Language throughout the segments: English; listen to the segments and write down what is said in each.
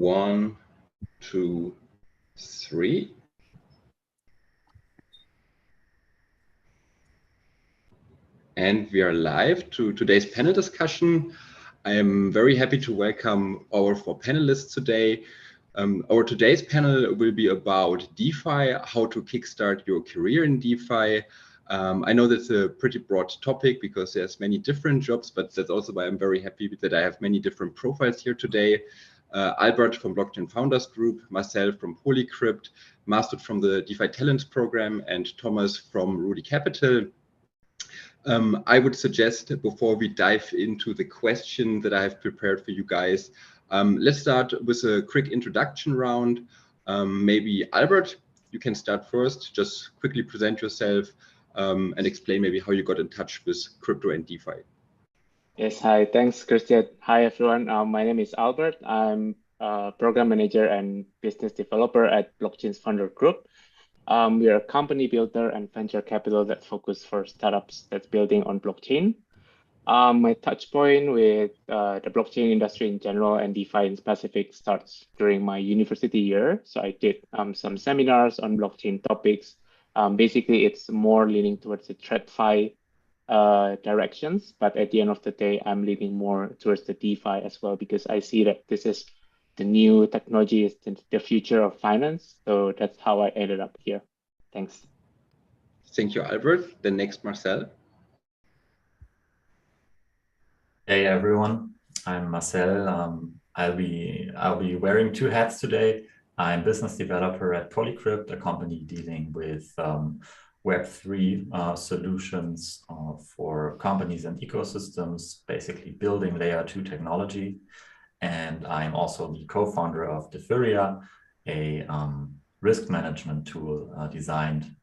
1, 2, 3. And we are live to today's panel discussion. I am very happy to welcome our 4 panelists today. Our today's panel will be about DeFi, how to kickstart your career in DeFi. I know that's a pretty broad topic because there's many different jobs, but that's also why I'm very happy that I have many different profiles here today. Albert from Blockchain Founders Group, myself from Polycrypt, Mastered from the DeFi Talents program, and Thomas from Rudy Capital. I would suggest before we dive into the question that I have prepared for you guys, let's start with a quick introduction round. Maybe Albert, you can start first. Just quickly present yourself and explain maybe how you got in touch with crypto and DeFi. Yes, hi, thanks, Christian. Hi, everyone. My name is Albert. I'm a program manager and business developer at Blockchain's Founder Group. We are a company builder and venture capital that focus for startups that's building on blockchain. My touch point with the blockchain industry in general and DeFi in specific starts during my university year. So I did some seminars on blockchain topics. Basically, it's more leaning towards the TradFi directions, but at the end of the day, I'm leaning more towards the DeFi as well, because I see that this is the new technology, is the future of finance. So that's how I ended up here. Thanks. Thank you, Albert. Then next, Marcel. Hey everyone, I'm Marcel. I'll be wearing 2 hats today. I'm business developer at Polycrypt, a company dealing with Web3 solutions for companies and ecosystems, basically building layer 2 technology. And I'm also the co-founder of Defuria, a risk management tool designed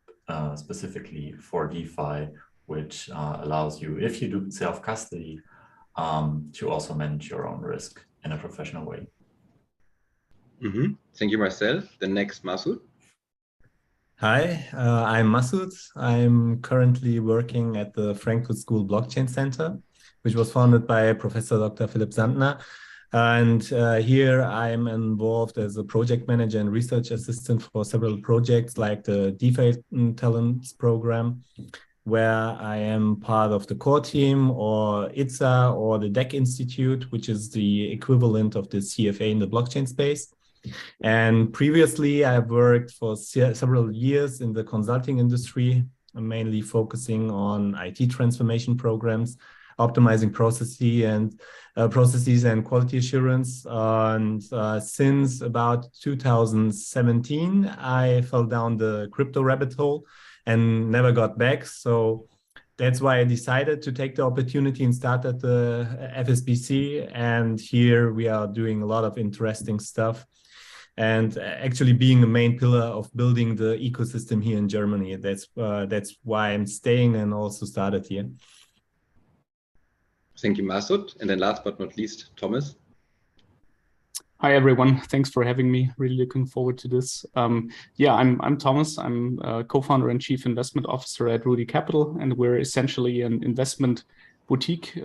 specifically for DeFi, which allows you, if you do self-custody, to also manage your own risk in a professional way. Thank you, Marcel. The next, Masoud. Hi, I'm Masoud. I'm currently working at the Frankfurt School Blockchain Center, which was founded by Professor Dr. Philipp Sandner. And here I'm involved as a project manager and research assistant for several projects like the DeFi Talents program, where I am part of the core team, or ITSA, or the DEC Institute, which is the equivalent of the CFA in the blockchain space. And previously, I've worked for several years in the consulting industry, mainly focusing on IT transformation programs, optimizing processes and quality assurance. And since about 2017, I fell down the crypto rabbit hole and never got back. So that's why I decided to take the opportunity and start at the FSBC. And here we are doing a lot of interesting stuff, and actually being a main pillar of building the ecosystem here in Germany. That's why I'm staying and also started here. Thank you, Masoud. And then last but not least, Thomas. Hi, everyone. Thanks for having me. Really looking forward to this. Yeah, I'm Thomas. I'm co-founder and chief investment officer at Rudy Capital, and we're essentially an investment boutique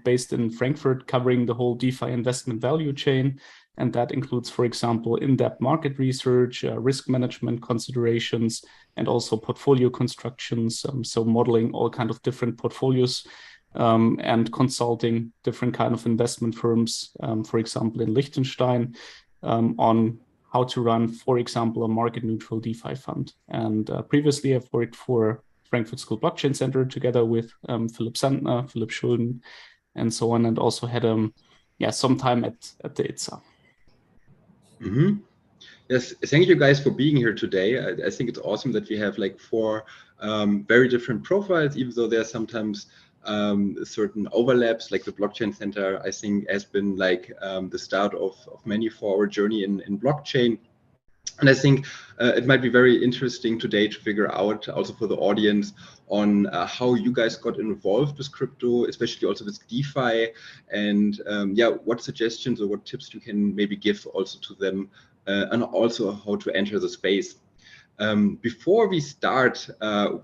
based in Frankfurt, covering the whole DeFi investment value chain. And that includes, for example, in-depth market research, risk management considerations, and also portfolio constructions. So modeling all kind of different portfolios and consulting different kind of investment firms, for example, in Liechtenstein, on how to run, for example, a market neutral DeFi fund. And previously I've worked for Frankfurt School Blockchain Center together with Philipp Sandner, Philipp Schulden, and so on, and also had some time at the ITSA. Yes, thank you guys for being here today. I think it's awesome that we have like 4 very different profiles, even though there are sometimes certain overlaps. Like the Blockchain Center, I think, has been like the start of many for our journey in blockchain. And I think it might be very interesting today to figure out, also for the audience, on how you guys got involved with crypto, especially also with DeFi, and what suggestions or what tips you can maybe give also to them, and also how to enter the space. Before we start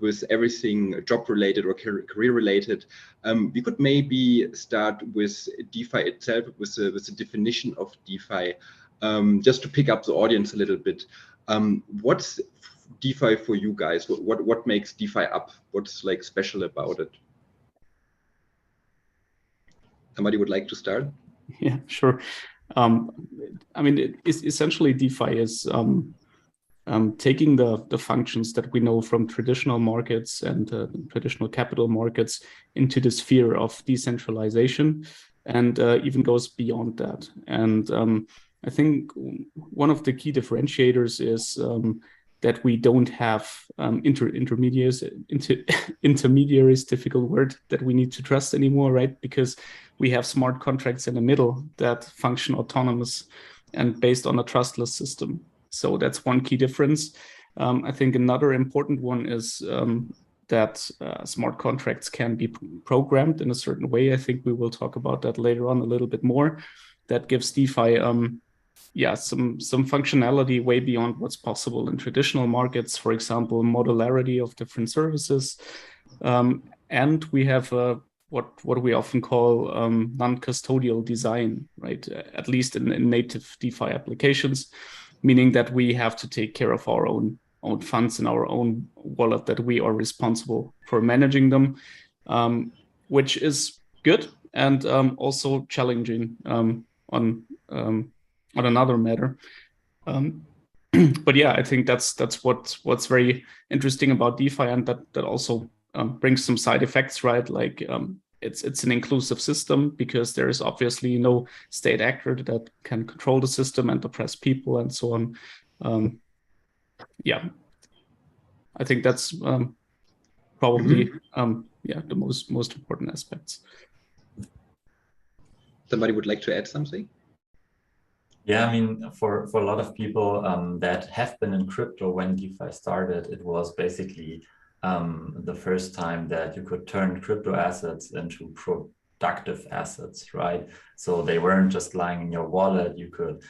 with everything job related or career related, we could maybe start with DeFi itself, with the definition of DeFi. just to pick up the audience a little bit, what's DeFi for you guys? What makes DeFi up? What's like special about it? Somebody would like to start? Yeah, sure. I mean, essentially DeFi is taking the functions that we know from traditional markets and traditional capital markets into the sphere of decentralization, and even goes beyond that. And I think one of the key differentiators is that we don't have intermediaries, difficult word, that we need to trust anymore, right? Because we have smart contracts in the middle that function autonomous and based on a trustless system. So that's one key difference. I think another important one is that smart contracts can be programmed in a certain way. I think we will talk about that later on a little bit more. That gives DeFi some functionality way beyond what's possible in traditional markets, for example, modularity of different services. And we have what we often call non-custodial design, right? At least in native DeFi applications, meaning that we have to take care of our own funds in our own wallet, that we are responsible for managing them, which is good and also challenging on another matter. But yeah, I think that's what's very interesting about DeFi, and that also brings some side effects, right? Like it's an inclusive system because there is obviously no state actor that can control the system and oppress people and so on. Yeah, I think that's probably the most important aspects. Somebody would like to add something? Yeah, I mean, for a lot of people that have been in crypto when DeFi started, it was basically the first time that you could turn crypto assets into productive assets, right? So they weren't just lying in your wallet. You could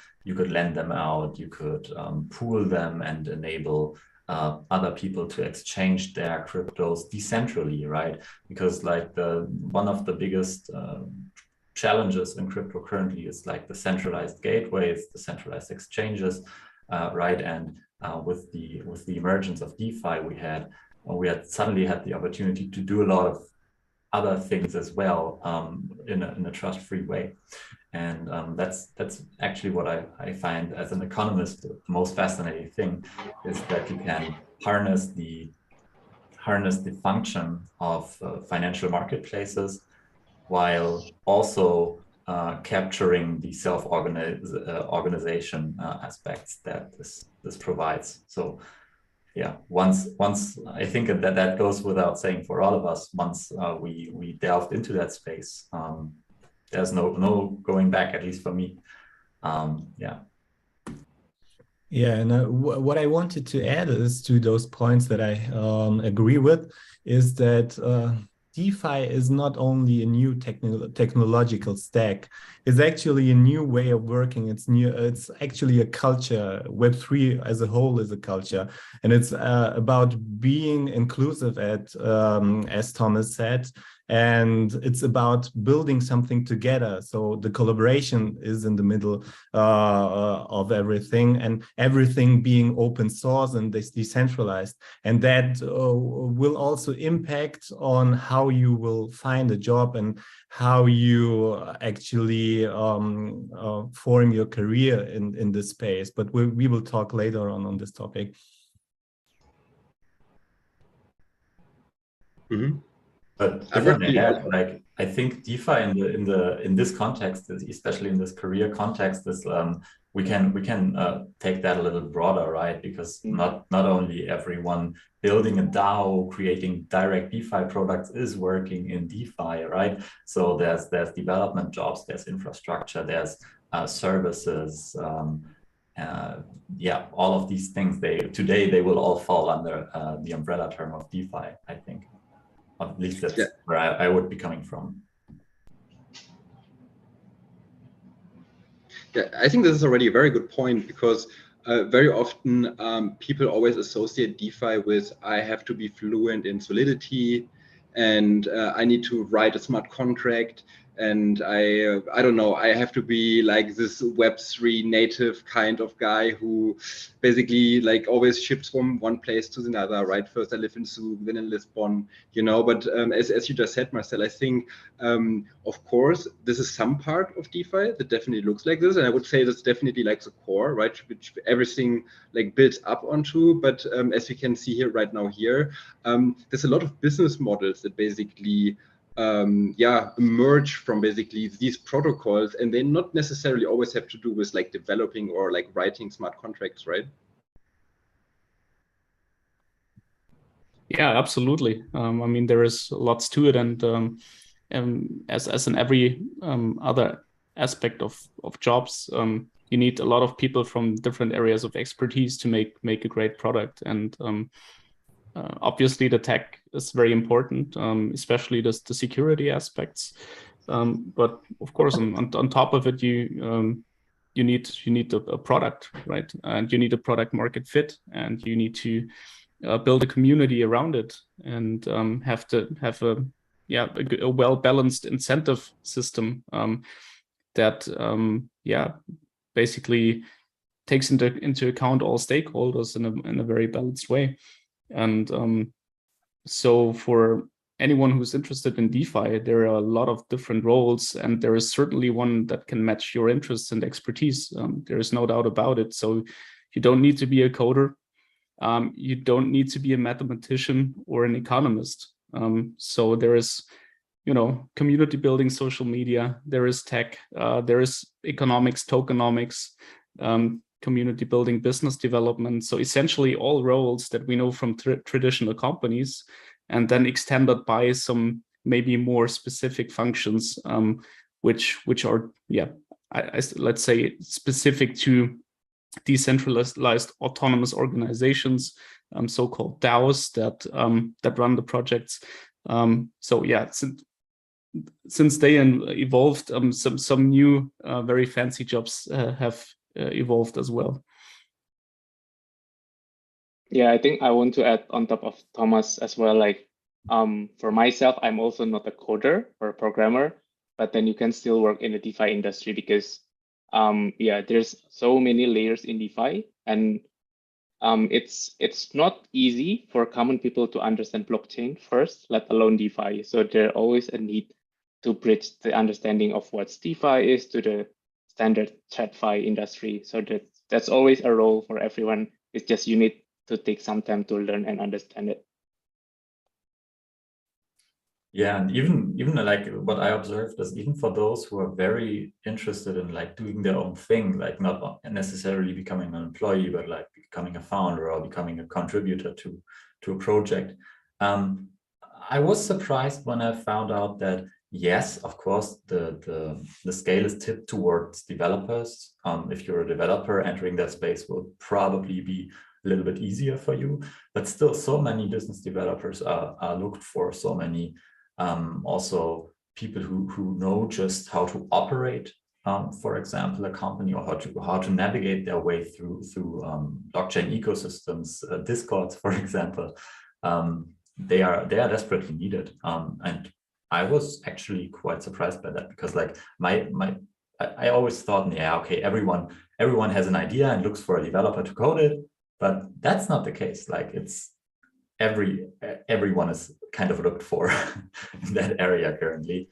lend them out. You could pool them and enable other people to exchange their cryptos decentrally, right? Because like one of the biggest challenges in crypto currently is like the centralized gateways, the centralized exchanges, right? And with the emergence of DeFi, we had suddenly had the opportunity to do a lot of other things as well in a trust-free way. And that's actually what I find as an economist the most fascinating thing, is that you can harness the function of financial marketplaces while also capturing the self-organization aspects that this provides. So yeah, once I think that goes without saying for all of us, once we delved into that space, there's no going back, at least for me. Yeah. Yeah, and what I wanted to add is to those points that I agree with is that DeFi is not only a new technological stack, it's actually a new way of working. It's actually a culture. Web3 as a whole is a culture. And it's about being inclusive, as Thomas said, and it's about building something together. So the collaboration is in the middle of everything, and everything being open source and decentralized. And that will also impact on how you will find a job and how you actually form your career in this space. But we will talk later on this topic. Mm-hmm. But if I may add, like I think DeFi in this context, especially in this career context, is we can take that a little broader, right? Because not only everyone building a DAO, creating direct DeFi products is working in DeFi, right? So there's development jobs, there's infrastructure, there's services. Yeah, all of these things today they will all fall under the umbrella term of DeFi, I think. At least that's where I would be coming from. Yeah, I think this is already a very good point, because very often people always associate DeFi with, I have to be fluent in Solidity and I need to write a smart contract. and I don't know, I have to be like this Web3 native kind of guy who basically like always ships from one place to another, right? First I live in Zug, then in Lisbon, but as you just said, Marcel, I think of course this is some part of DeFi that definitely looks like this, and I would say that's definitely like the core, right, which everything like builds up onto. But as we can see here right now here, there's a lot of business models that basically emerge from basically these protocols, and they not necessarily always have to do with like developing or like writing smart contracts, right? Yeah, absolutely. I mean, there is lots to it, and as in every other aspect of jobs, you need a lot of people from different areas of expertise to make a great product. And obviously, the tech is very important, especially the security aspects. But of course, on top of it, you need a product, right? And you need a product market fit, and you need to build a community around it, and have a well balanced incentive system that basically takes into account all stakeholders in a very balanced way. And so for anyone who's interested in DeFi, there are a lot of different roles, and there is certainly one that can match your interests and expertise. There is no doubt about it. So you don't need to be a coder. You don't need to be a mathematician or an economist. So there is, community building, social media, there is tech, there is economics, tokenomics, community building, business development. So essentially all roles that we know from traditional companies, and then extended by some maybe more specific functions, which are, let's say, specific to decentralized autonomous organizations, so-called DAOs that run the projects. Since they evolved, some new very fancy jobs have evolved as well. Yeah, I think I want to add on top of Thomas as well. Like, for myself, I'm also not a coder or a programmer, but then you can still work in the DeFi industry because, there's so many layers in DeFi, and it's not easy for common people to understand blockchain first, let alone DeFi. So there's always a need to bridge the understanding of what DeFi is to the standard TradFi industry. So that's always a role for everyone. It's just you need to take some time to learn and understand it. Yeah, and even like what I observed is even for those who are very interested in like doing their own thing, like not necessarily becoming an employee, but like becoming a founder or becoming a contributor to a project. I was surprised when I found out that yes, of course, the scale is tipped towards developers. If you're a developer, entering that space will probably be a little bit easier for you, but still so many business developers are looked for, so many also people who know just how to operate, for example, a company, or how to navigate their way through blockchain ecosystems, Discords, for example. They are desperately needed, and I was actually quite surprised by that, because like I always thought, yeah, okay, everyone has an idea and looks for a developer to code it, but that's not the case. Like it's everyone is kind of looked for in that area currently.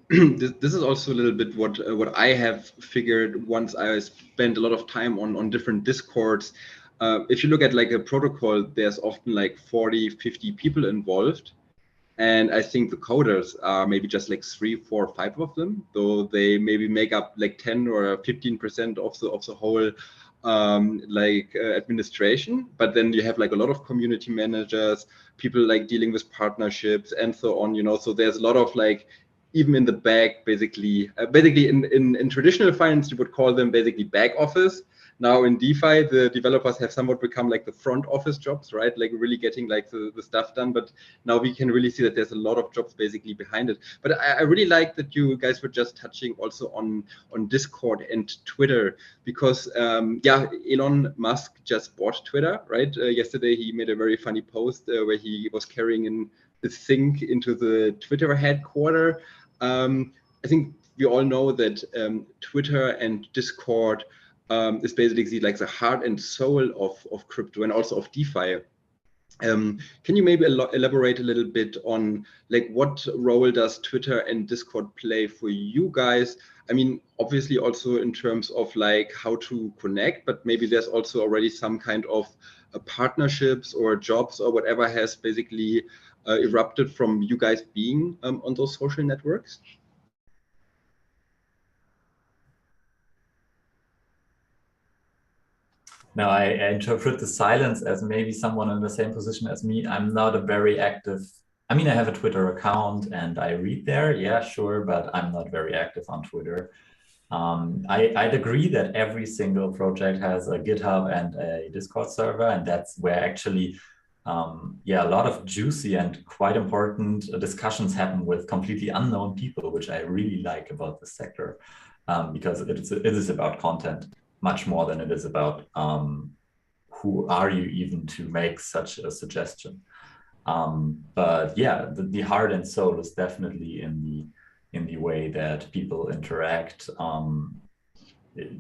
This is also a little bit what I have figured once I spent a lot of time on different Discords. If you look at like a protocol, there's often like 40, 50 people involved. And I think the coders are maybe just like 3, 4, 5 of them, though they maybe make up like 10 or 15% of the whole administration. But then you have like a lot of community managers, people like dealing with partnerships and so on, so there's a lot of like, even in the back, basically in traditional finance, you would call them basically back office. Now in DeFi, the developers have somewhat become like the front office jobs, right? Like really getting like the stuff done. But now we can really see that there's a lot of jobs basically behind it. But I really like that you guys were just touching also on Discord and Twitter, because Elon Musk just bought Twitter, right? Yesterday he made a very funny post where he was carrying in think into the Twitter headquarter. I think we all know that Twitter and Discord is basically like the heart and soul of crypto and also of DeFi. Can you maybe elaborate a little bit on like what role does Twitter and Discord play for you guys? I mean, obviously also in terms of like how to connect, but maybe there's also already some kind of partnerships or jobs or whatever has basically erupted from you guys being on those social networks. Now, I interpret the silence as maybe someone in the same position as me. I'm not a very active, I mean, I have a Twitter account and I read there, yeah, sure, but I'm not very active on Twitter. I'd agree that every single project has a GitHub and a Discord server, and that's where actually, yeah, a lot of juicy and quite important discussions happen with completely unknown people, which I really like about this sector, because it is about content much more than it is about who are you even to make such a suggestion. But yeah, the heart and soul is definitely in the way that people interact.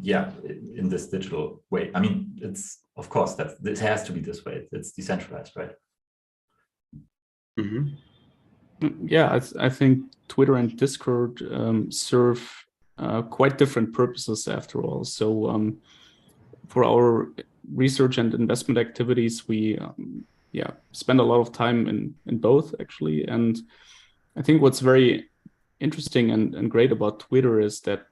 Yeah, in this digital way. I mean, it's of course that it has to be this way. It's decentralized, right? Mm-hmm. Yeah, I think Twitter and Discord serve quite different purposes after all. So for our research and investment activities, we spend a lot of time in both actually. And I think what's very interesting and great about Twitter is that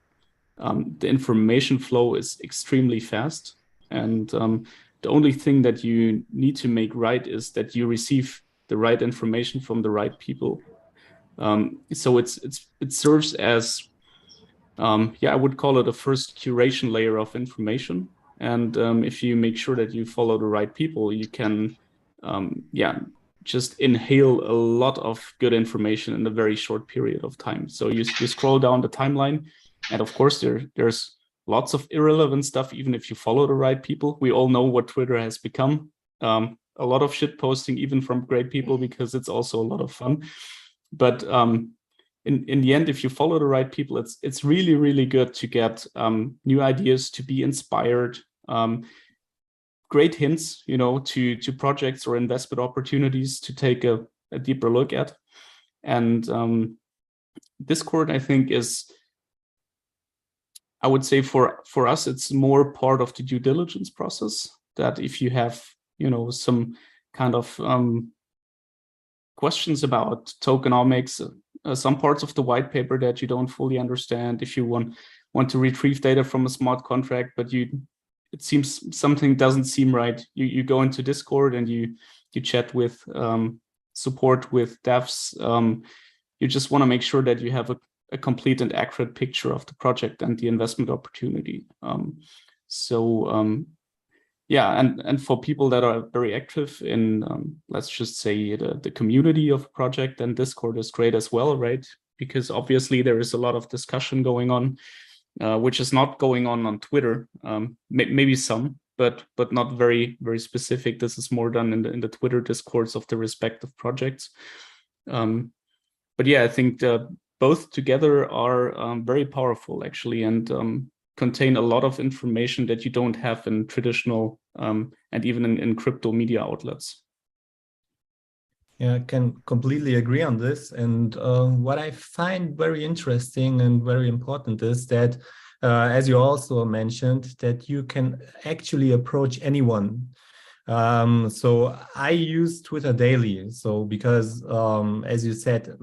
the information flow is extremely fast. And the only thing that you need to make right is that you receive the right information from the right people. So it serves as, I would call it a first curation layer of information. And if you make sure that you follow the right people, you can, just inhale a lot of good information in a very short period of time. So you scroll down the timeline, and of course there's lots of irrelevant stuff, even if you follow the right people. We all know what Twitter has become. A lot of shit posting, even from great people, because it's also a lot of fun. But in the end, if you follow the right people, it's really, really good to get new ideas, to be inspired, great hints, to projects or investment opportunities to take a deeper look at. And Discord, I think, is, I would say for us, it's more part of the due diligence process, that if you have, some kind of questions about tokenomics, some parts of the white paper that you don't fully understand, if you want to retrieve data from a smart contract, but it seems something doesn't seem right, you go into Discord and you chat with support with devs. You just want to make sure that you have a complete and accurate picture of the project and the investment opportunity. And for people that are very active in, let's just say, the community of a project, then Discord is great as well, right? Because obviously there is a lot of discussion going on, which is not going on Twitter. Maybe some, but not very, very specific. This is more done in the Twitter discourse of the respective projects. But yeah, I think both together are very powerful, actually, and contain a lot of information that you don't have in traditional and even in crypto media outlets. Yeah, I can completely agree on this. And what I find very interesting and very important is that, as you also mentioned, that you can actually approach anyone. So I use Twitter daily. So because, as you said,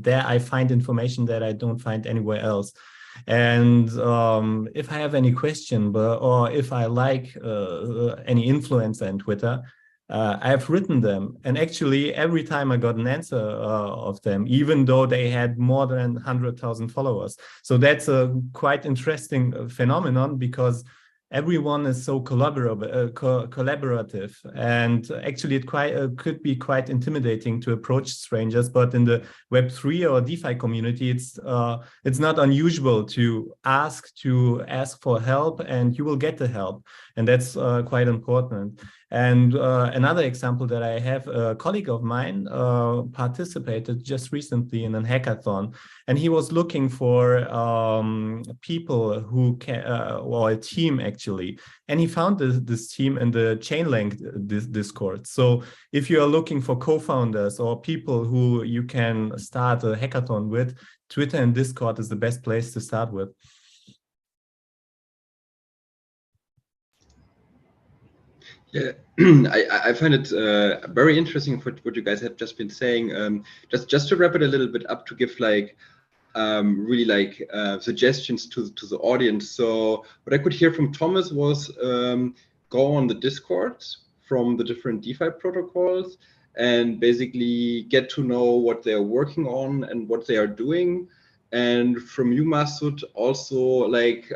there I find information that I don't find anywhere else. And if I have any question, or if I like any influencer on Twitter, I have written them. And actually, every time I got an answer of them, even though they had more than 100,000 followers. So that's a quite interesting phenomenon, because everyone is so collaborative, and actually it could be quite intimidating to approach strangers. But in the Web3 or DeFi community, it's not unusual to ask for help, and you will get the help, and that's quite important. And another example that I have, a colleague of mine participated just recently in a hackathon, and he was looking for people who can, or a team actually, and he found this team in the Chainlink Discord. So if you are looking for co-founders or people who you can start a hackathon with, Twitter and Discord is the best place to start with. Yeah, I find it very interesting what you guys have just been saying. Just to wrap it a little bit up, to give like really like suggestions to the audience. So what I could hear from Thomas was go on the Discord from the different DeFi protocols and basically get to know what they're working on and what they are doing. And from you, Masood, also like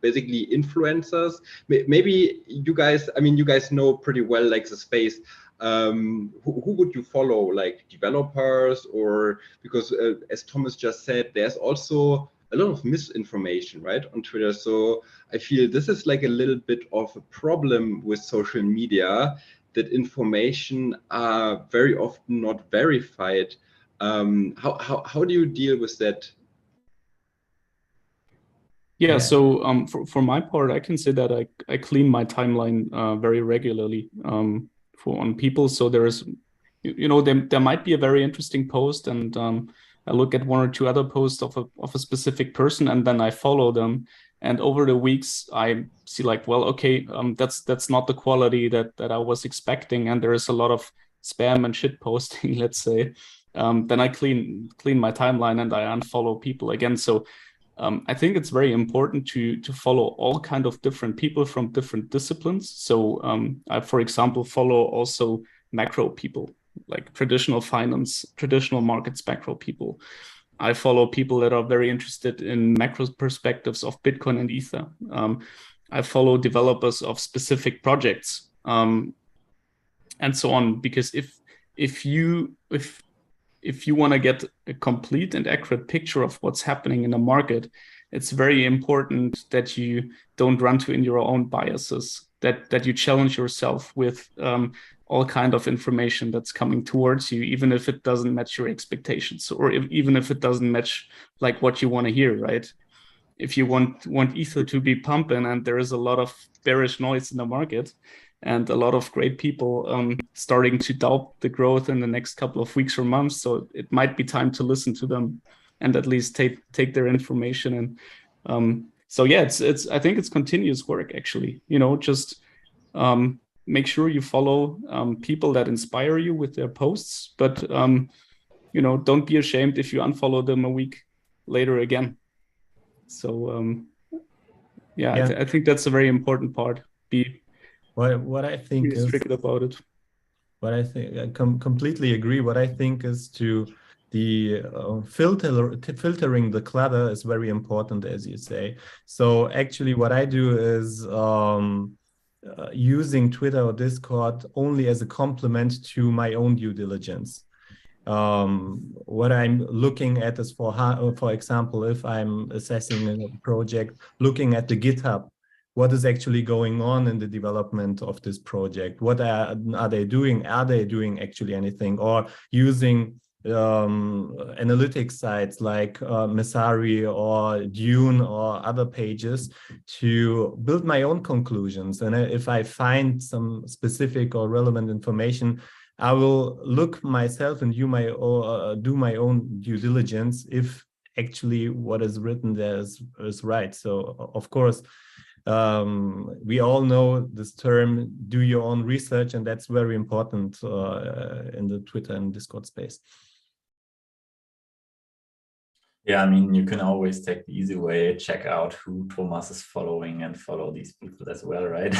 basically influencers. Maybe you guys, I mean, you guys know pretty well like the space. Who would you follow, like developers, or because as Thomas just said, there's also a lot of misinformation, right, on Twitter. So I feel this is like a little bit of a problem with social media, that information are very often not verified. How do you deal with that? Yeah, so for my part, I can say that I clean my timeline very regularly on people. So there is, there might be a very interesting post, and I look at one or two other posts of a specific person, and then I follow them. And over the weeks, I see like, well, okay, that's not the quality that I was expecting, and there is a lot of spam and shit posting, let's say. Then I clean my timeline and I unfollow people again. So I think it's very important to follow all kind of different people from different disciplines. So I, for example, follow also macro people, like traditional finance, traditional markets macro people. I follow people that are very interested in macro perspectives of Bitcoin and Ether. I follow developers of specific projects, and so on. Because if you want to get a complete and accurate picture of what's happening in the market, it's very important that you don't run to in your own biases, that you challenge yourself with all kind of information that's coming towards you, even if it doesn't match your expectations, or even if it doesn't match like what you want to hear, right? If you want Ether to be pumping and there is a lot of bearish noise in the market, and a lot of great people starting to doubt the growth in the next couple of weeks or months. So it might be time to listen to them and at least take their information. And so yeah, it's I think it's continuous work actually. Just make sure you follow people that inspire you with their posts, but don't be ashamed if you unfollow them a week later again. So yeah. I think that's a very important part. What I think is strict about it. What I think, I completely agree. What I think is the filtering the clutter is very important, as you say. So actually, what I do is using Twitter or Discord only as a complement to my own due diligence. What I'm looking at is, for example, if I'm assessing a project, looking at the GitHub. What is actually going on in the development of this project? What are they doing? Are they doing actually anything? Or using analytics sites like Messari or Dune or other pages to build my own conclusions. And if I find some specific or relevant information, I will look myself and do my own due diligence if actually what is written there is right. So of course, we all know this term, do your own research, and that's very important in the Twitter and Discord space. Yeah, I mean, you can always take the easy way, check out who Thomas is following and follow these people as well, right?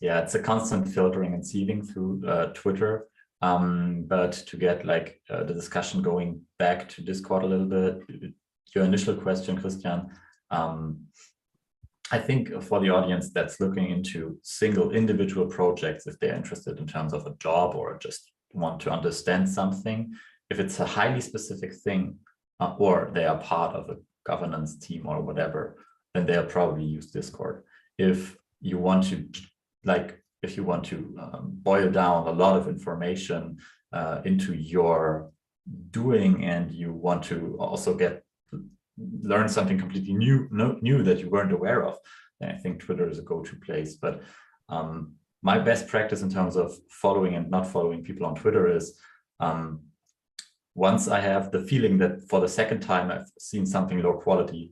Yeah, it's a constant filtering and sieving through Twitter. But to get like the discussion going back to Discord a little bit, your initial question, Christian, I think for the audience that's looking into single individual projects, if they're interested in terms of a job or just want to understand something, if it's a highly specific thing or they are part of a governance team or whatever, then they'll probably use Discord. If you want to, like, if you want to boil down a lot of information into your doing, and you want to also learn something completely new that you weren't aware of, then I think Twitter is a go-to place. But my best practice in terms of following and not following people on Twitter is, once I have the feeling that for the second time I've seen something low quality,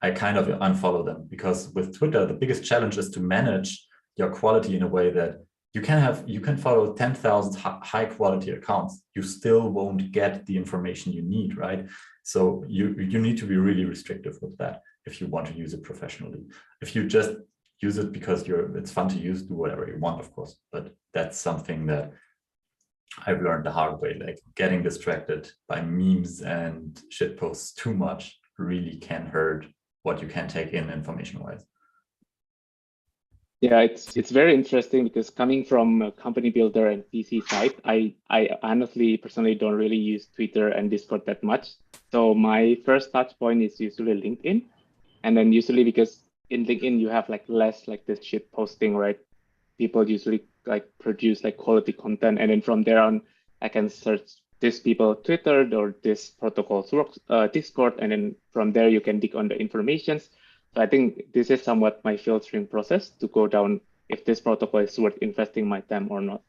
I kind of unfollow them, because with Twitter, the biggest challenge is to manage your quality in a way that you can follow 10,000 high quality accounts. You still won't get the information you need, right? So you need to be really restrictive with that if you want to use it professionally. If you just use it because it's fun to use, do whatever you want, of course. But that's something that I've learned the hard way. Like, getting distracted by memes and shit posts too much really can hurt what you can take in information-wise. Yeah, it's very interesting, because coming from a company builder and VC side, I honestly personally don't really use Twitter and Discord that much. So my first touch point is usually LinkedIn, and then usually because in LinkedIn you have like less like this shit posting, right? People usually like produce like quality content, and then from there on I can search this people Twitter or this protocols works Discord, and then from there you can dig on the informations. So I think this is somewhat my filtering process to go down if this protocol is worth investing my time or not.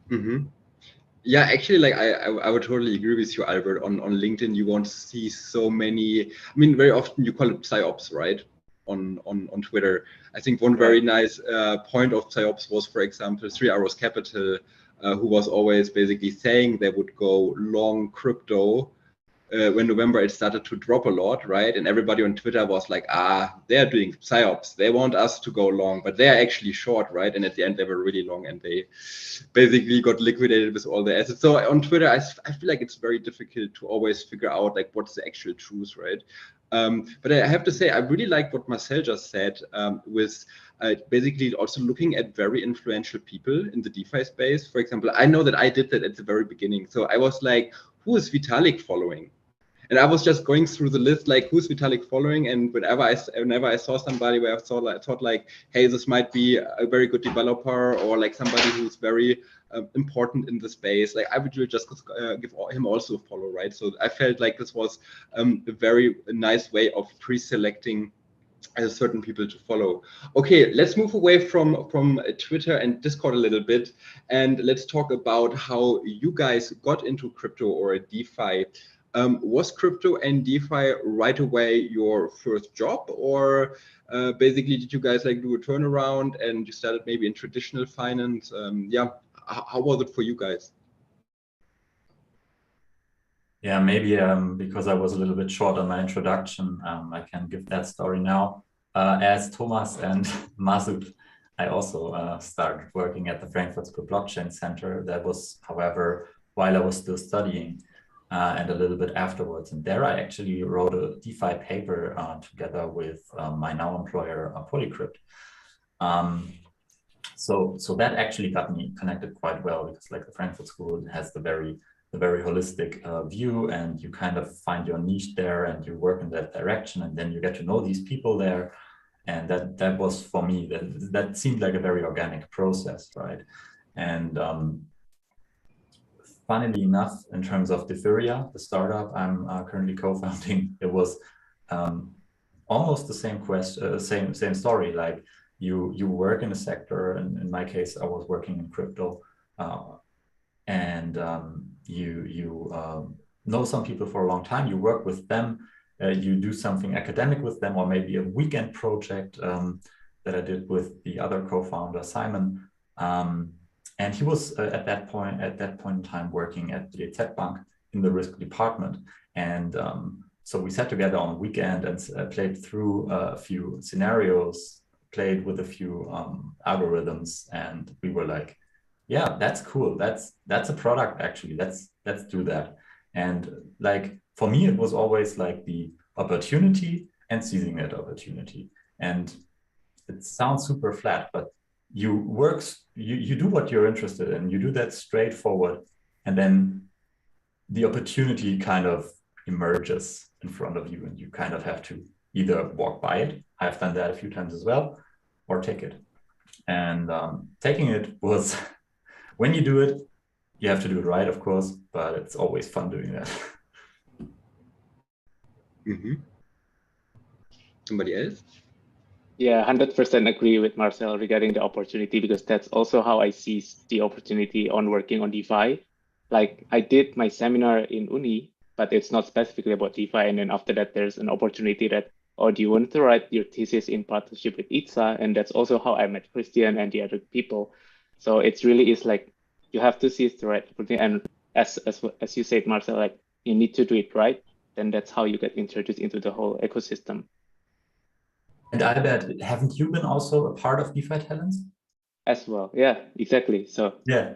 Mm-hmm. Yeah, actually, like I would totally agree with you, Albert. On LinkedIn, you won't see so many. I mean, very often you call it psyops, right? On Twitter, I think one very nice point of psyops was, for example, 3 Arrows Capital, who was always basically saying they would go long crypto when November it started to drop a lot, right? And everybody on Twitter was like, they're doing psyops. They want us to go long, but they're actually short, right? And at the end, they were really long, and they basically got liquidated with all the assets. So on Twitter, I feel like it's very difficult to always figure out like what's the actual truth, right? But I have to say, I really like what Marcel just said with basically also looking at very influential people in the DeFi space. For example, I know that I did that at the very beginning. So I was like, who is Vitalik following? And I was just going through the list, like who's Vitalik following, and whenever I saw somebody where I thought like, hey, this might be a very good developer, or like somebody who's very important in the space, like I would just give him also a follow, right? So I felt like this was a very nice way of pre-selecting certain people to follow. Okay, let's move away from Twitter and Discord a little bit, and let's talk about how you guys got into crypto or DeFi. Was crypto and DeFi right away your first job, or basically did you guys like do a turnaround and you started maybe in traditional finance? Yeah, how was it for you guys? Yeah, maybe because I was a little bit short on my introduction, I can give that story now. As Thomas and Masud, I also started working at the Frankfurt School Blockchain Center. That was, however, while I was still studying. And a little bit afterwards. And there I actually wrote a DeFi paper together with my now employer, Polycrypt. So that actually got me connected quite well, because like the Frankfurt School has the very holistic view, and you kind of find your niche there and you work in that direction, and then you get to know these people there. And that was, for me, that seemed like a very organic process, right? And funnily enough, in terms of Defiria, the startup I'm currently co-founding, it was almost the same question, same story. Like you work in a sector, and in my case, I was working in crypto, and you know some people for a long time. You work with them, you do something academic with them, or maybe a weekend project that I did with the other co-founder, Simon. And he was at that point in time working at the DZ Bank in the risk department. And so we sat together on a weekend and played through a few scenarios, played with a few algorithms, and we were like, yeah, that's cool. That's a product, actually. Let's do that. And like, for me, it was always like the opportunity and seizing that opportunity. And it sounds super flat, but you do what you're interested in, you do that straightforward, and then the opportunity kind of emerges in front of you, and you kind of have to either walk by it. I've done that a few times as well, or take it. And taking it was, when you do it, you have to do it right, of course, but it's always fun doing that. Somebody else? Yeah, 100% agree with Marcel regarding the opportunity, because that's also how I see the opportunity on working on DeFi. Like, I did my seminar in uni, but it's not specifically about DeFi. And then after that, there's an opportunity that, oh, do you want to write your thesis in partnership with ITSA? And that's also how I met Christian and the other people. So it's really is like, you have to seize the right opportunity. And as you said, Marcel, like, you need to do it right. Then that's how you get introduced into the whole ecosystem. And Albert, haven't you been also a part of DeFi Talents? As well, yeah, exactly. So yeah.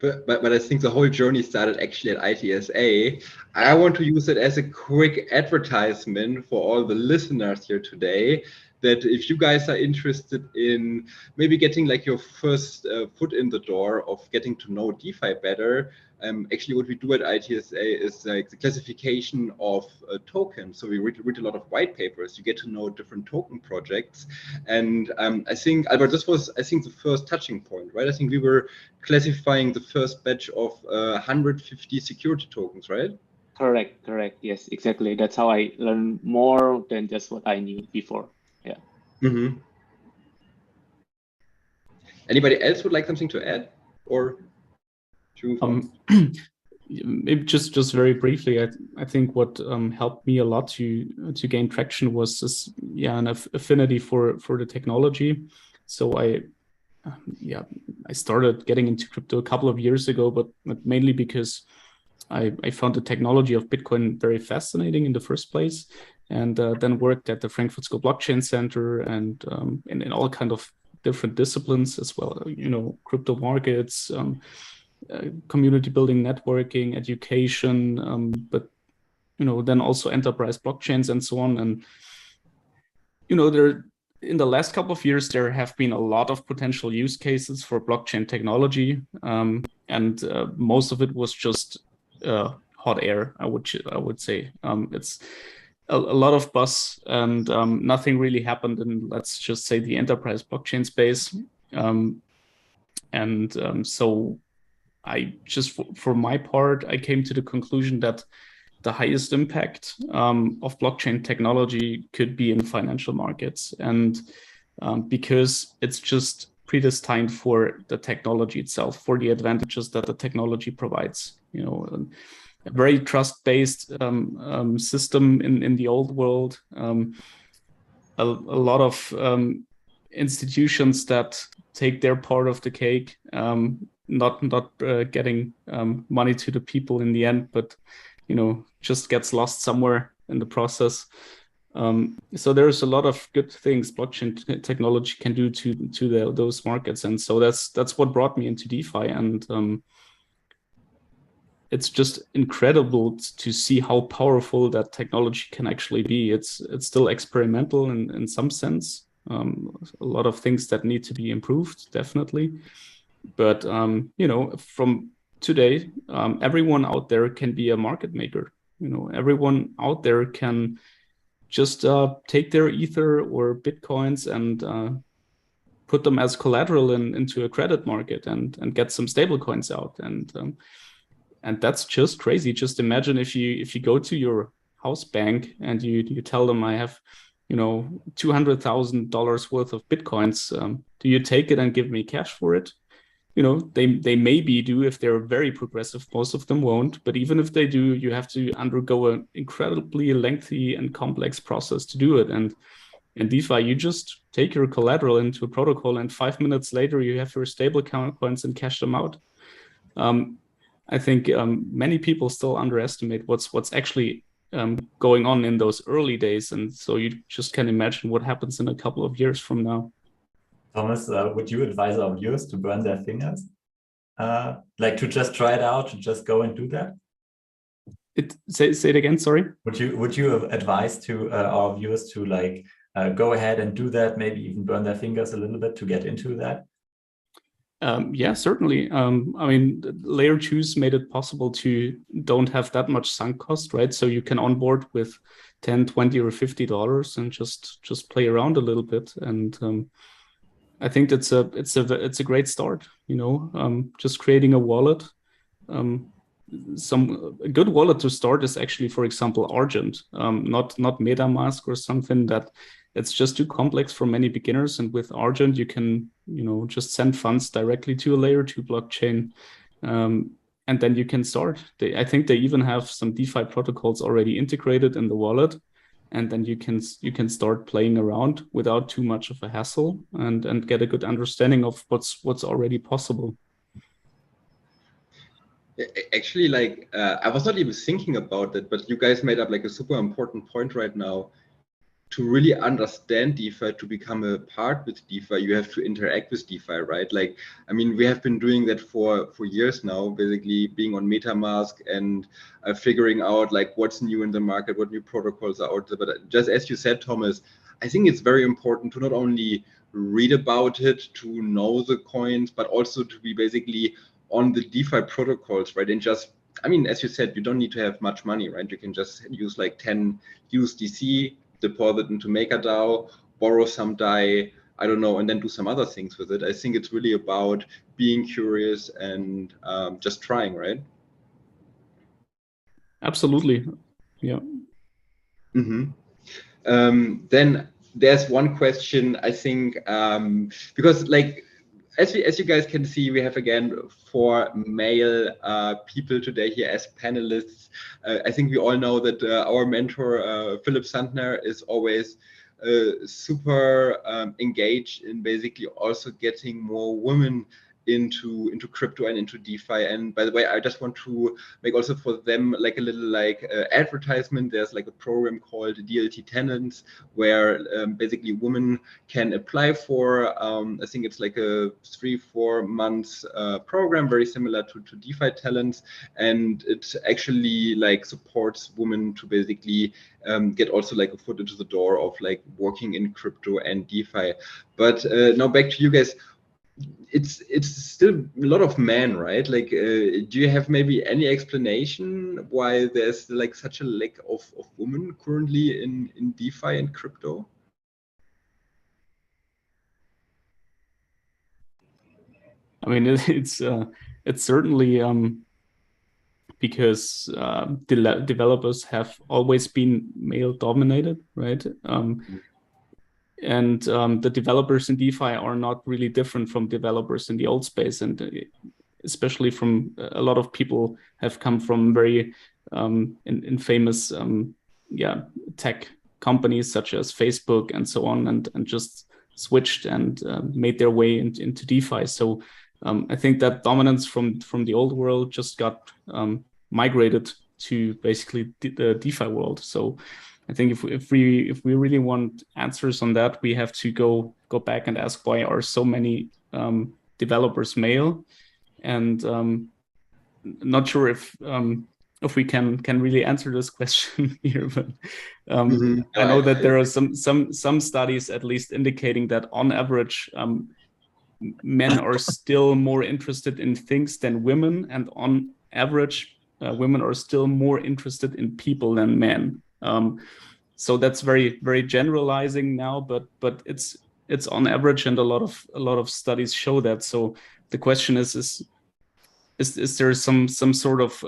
But I think the whole journey started actually at ITSA. I want to use it as a quick advertisement for all the listeners here today, that if you guys are interested in maybe getting like your first foot in the door of getting to know DeFi better, actually what we do at ITSA is like the classification of tokens. So we read a lot of white papers. You get to know different token projects. And I think, Albert, this was, I think, the first touching point, right? I think we were classifying the first batch of 150 security tokens, right? Correct. Yes, exactly. That's how I learned more than just what I knew before. Yeah. Mm-hmm. Anybody else would like something to add, or maybe just very briefly, I think what helped me a lot to gain traction was this, an affinity for the technology. So I started getting into crypto a couple of years ago, but mainly because I found the technology of Bitcoin very fascinating in the first place, and then worked at the Frankfurt School Blockchain Center and in all kind of different disciplines as well. Crypto markets, community building, networking, education, but then also enterprise blockchains and so on. And there, in the last couple of years, there have been a lot of potential use cases for blockchain technology, and most of it was just hot air. I would say it's a lot of buzz, and nothing really happened in, let's just say, the enterprise blockchain space. So I just, for my part, I came to the conclusion that the highest impact of blockchain technology could be in financial markets, and because it's just predestined for the technology itself, for the advantages that the technology provides. A very trust-based system in the old world. A lot of institutions that take their part of the cake, not getting money to the people in the end, but just gets lost somewhere in the process. So there's a lot of good things blockchain technology can do to those markets, and so that's what brought me into DeFi, and it's just incredible to see how powerful that technology can actually be. It's still experimental in some sense. A lot of things that need to be improved, definitely. But from today, everyone out there can be a market maker. Everyone out there can just take their Ether or Bitcoins and put them as collateral into a credit market and get some stable coins out. And that's just crazy. Just imagine if you go to your house bank and you tell them, I have $200,000 worth of Bitcoins. Do you take it and give me cash for it? They maybe do if they're very progressive. Most of them won't. But even if they do, you have to undergo an incredibly lengthy and complex process to do it. And in DeFi, you just take your collateral into a protocol, and 5 minutes later, you have your stable coins and cash them out. I think many people still underestimate what's actually going on in those early days. And so you just can imagine what happens in a couple of years from now. Thomas, would you advise our viewers to burn their fingers? Like to just try it out, to just go and do that? Say it again, sorry? Would you advise to our viewers to go ahead and do that, maybe even burn their fingers a little bit to get into that? Yeah, certainly. I mean, layer 2s made it possible to don't have that much sunk cost, right? So you can onboard with $10, $20, or $50 and just play around a little bit. And I think it's a great start. Just creating a wallet. A good wallet to start is actually, for example, Argent, not MetaMask or something that it's just too complex for many beginners. And with Argent, you can just send funds directly to a layer 2 blockchain, and then you can start. I think they even have some DeFi protocols already integrated in the wallet, and then you can start playing around without too much of a hassle and get a good understanding of what's already possible. Actually, I was not even thinking about that, but you guys made up like a super important point right now. To really understand DeFi, to become a part with DeFi, you have to interact with DeFi, right? We have been doing that for years now, basically being on MetaMask and figuring out what's new in the market, what new protocols are out there. But just as you said, Thomas, I think it's very important to not only read about it, to know the coins, but also to be basically on the DeFi protocols, right? And just, as you said, you don't need to have much money, right? You can just use 10 USDC, deposit into MakerDAO, borrow some DAI, I don't know, and then do some other things with it. I think it's really about being curious and just trying, right? Absolutely. Yeah. Then there's one question, I think, because as you guys can see, we have again 4 male people today here as panelists. I think we all know that our mentor, Philip Sandner, is always super engaged in basically also getting more women into crypto and into DeFi. And by the way, I just want to make also for them a little advertisement. There's a program called DeFi Talents where basically women can apply for, I think it's a 3-4 months program, very similar to DeFi Talents. And it actually supports women to basically get also a foot into the door of working in crypto and DeFi. But now back to you guys. It's still a lot of men, right? Do you have maybe any explanation why there's such a lack of women currently in DeFi and crypto? It's certainly because developers have always been male dominated, right? And the developers in DeFi are not really different from developers in the old space. And especially from a lot of people have come from very famous tech companies such as Facebook and so on, and just switched and made their way into DeFi. So I think that dominance from the old world just got migrated to basically the DeFi world. So I think if we really want answers on that, we have to go back and ask why are so many developers male, and not sure if we can really answer this question here. But I know that there are some studies at least indicating that on average men are still more interested in things than women, and on average women are still more interested in people than men. So that's very, very generalizing now, but it's on average, and a lot of studies show that. So the question is there some sort of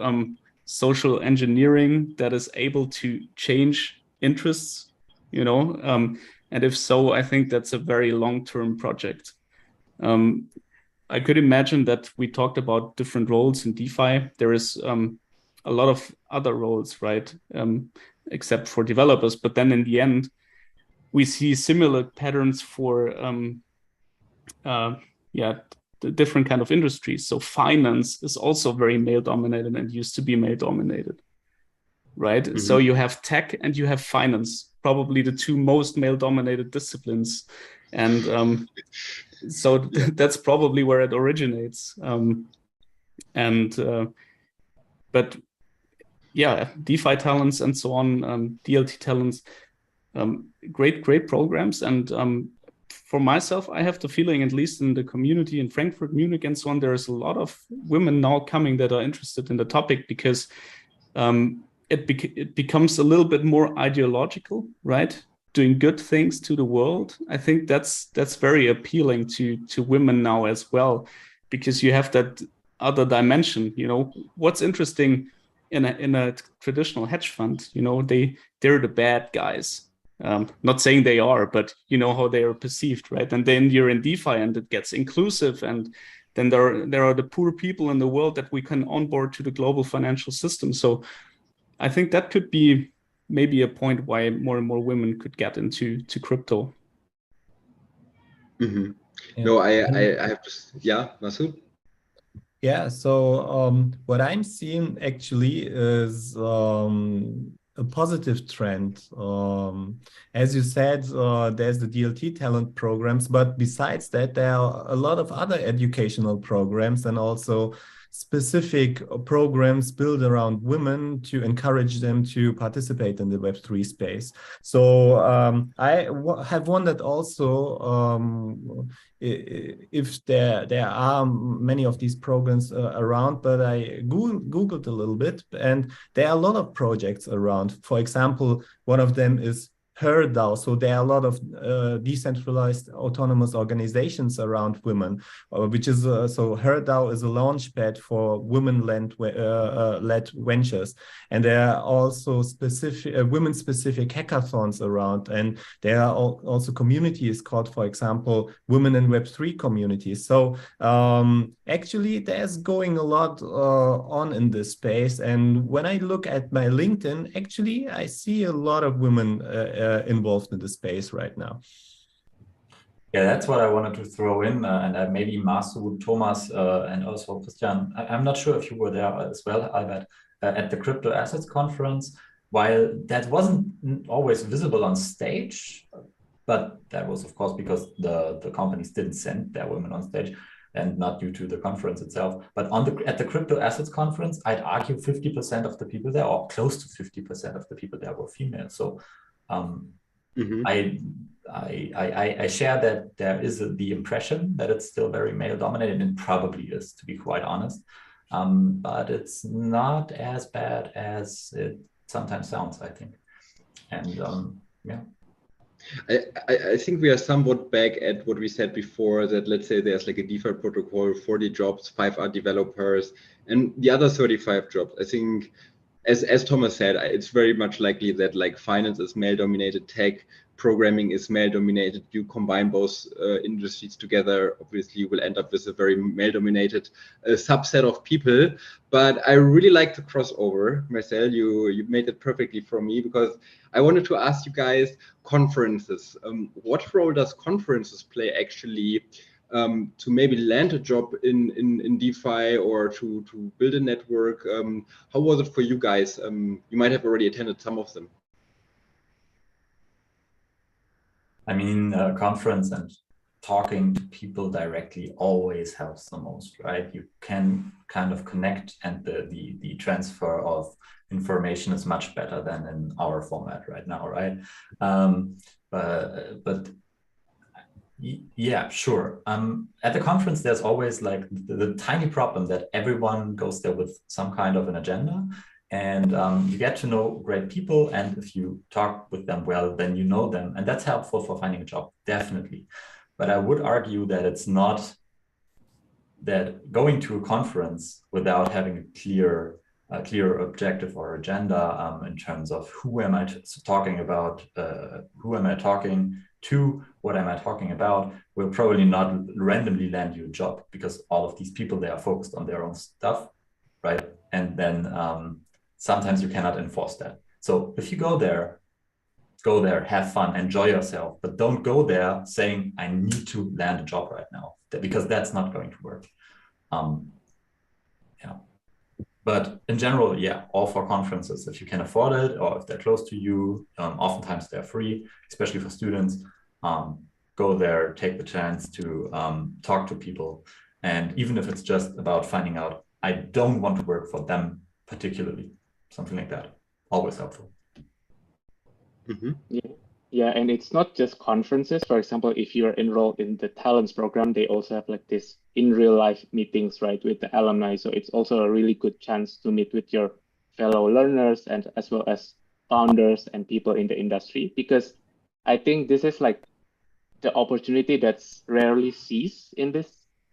social engineering that is able to change interests, and if so, I think that's a very long-term project. I could imagine that we talked about different roles in DeFi. There is a lot of other roles, right? Except for developers. But then in the end, we see similar patterns for the different kind of industries. So finance is also very male dominated and used to be male dominated, right? Mm-hmm. So you have tech and you have finance, probably the 2 most male dominated disciplines. And so that's probably where it originates. But yeah, DeFi Talents and so on, DLT Talents, great programs. And for myself, I have the feeling, at least in the community in Frankfurt, Munich, and so on, there is a lot of women now coming that are interested in the topic, because it becomes a little bit more ideological, right? Doing good things to the world. I think that's very appealing to women now as well, because you have that other dimension. You know, what's interesting in a traditional hedge fund, you know, they're the bad guys. Not saying they are, but you know how they are perceived, right? And then you're in DeFi and it gets inclusive, and then there are the poor people in the world that we can onboard to the global financial system. So I think that could be maybe a point why more and more women could get into crypto. Mm-hmm. Yeah. No, I have to, yeah, Masood? Yeah, so what I'm seeing actually is a positive trend. As you said, there's the DLT talent programs, but besides that, there are a lot of other educational programs and also specific programs built around women to encourage them to participate in the Web3 space. So I have wondered also if there are many of these programs around, but I Googled a little bit, and there are a lot of projects around. For example, one of them is HerDAO. So there are a lot of decentralized autonomous organizations around women, which is so HerDAO is a launchpad for women-led ventures, and there are also specific women-specific hackathons around, and there are also communities called, for example, Women in Web3 communities. So actually, there's going a lot on in this space, and when I look at my LinkedIn, actually, I see a lot of women involved in the space right now. Yeah, that's what I wanted to throw in, and maybe Masood, Thomas, and also Christian. I'm not sure if you were there as well, Albert, at the Crypto Assets Conference. While that wasn't always visible on stage, but that was, of course, because the companies didn't send their women on stage and not due to the conference itself. But at the Crypto Assets Conference, I'd argue 50% of the people there, or close to 50% of the people there, were female. So I share that there is the impression that it's still very male dominated, and it probably is, to be quite honest. But it's not as bad as it sometimes sounds, I think. And yeah. I think we are somewhat back at what we said before, that let's say there's like a DeFi protocol, 40 jobs, 5 are developers, and the other 35 jobs. I think, as Thomas said, it's very much likely that like finance is male dominated, tech, programming is male dominated. You combine both industries together, obviously you will end up with a very male dominated subset of people. But I really like the crossover. Marcel, you made it perfectly for me, because I wanted to ask you guys, conferences. What role does conferences play actually to maybe land a job in DeFi or to build a network? How was it for you guys? You might have already attended some of them. I mean, conference and talking to people directly always helps the most, right? You can kind of connect, and the transfer of information is much better than in our format right now, right? But yeah, sure. At the conference, there's always like the tiny problem that everyone goes there with some kind of an agenda. And you get to know great people, and if you talk with them well, then you know them, and that's helpful for finding a job, definitely. But I would argue that it's not that going to a conference without having a clear objective or agenda in terms of who am I talking about, who am I talking to, what am I talking about, will probably not randomly land you a job, because all of these people, they are focused on their own stuff, right? And then sometimes you cannot enforce that. So if you go there, have fun, enjoy yourself, but don't go there saying, I need to land a job right now, because that's not going to work. Yeah. But in general, yeah, all for conferences, if you can afford it, or if they're close to you, oftentimes they're free, especially for students. Go there, take the chance to talk to people. And even if it's just about finding out, I don't want to work for them particularly, something like that, always helpful. Mm-hmm. Yeah, and it's not just conferences. For example, if you're enrolled in the Talents program, they also have like this in real life meetings, right, with the alumni. So it's also a really good chance to meet with your fellow learners and as well as founders and people in the industry, because I think this is like the opportunity that's rarely seized in this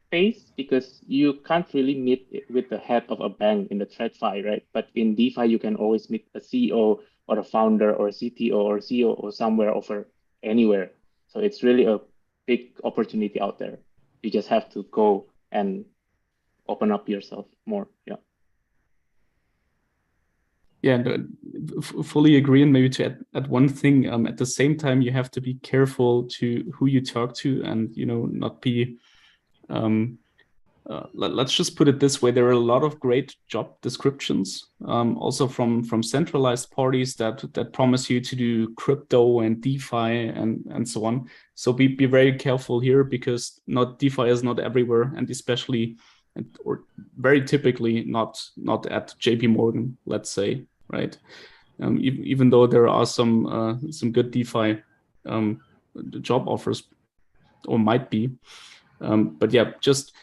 space, because you can't really meet with the head of a bank in the TradFi, right? But in DeFi, you can always meet a CEO or a founder or a CTO or CEO or somewhere over anywhere. So it's really a big opportunity out there. You just have to go and open up yourself more. Yeah. Yeah, and, fully agree. And maybe to add one thing, at the same time, you have to be careful to who you talk to, and not be. Let's just put it this way: there are a lot of great job descriptions, also from centralized parties that promise you to do crypto and DeFi and so on. So be very careful here, because not DeFi is not everywhere, and especially or very typically not at JP Morgan, let's say. Right, even though there are some good DeFi job offers, or might be, but yeah, just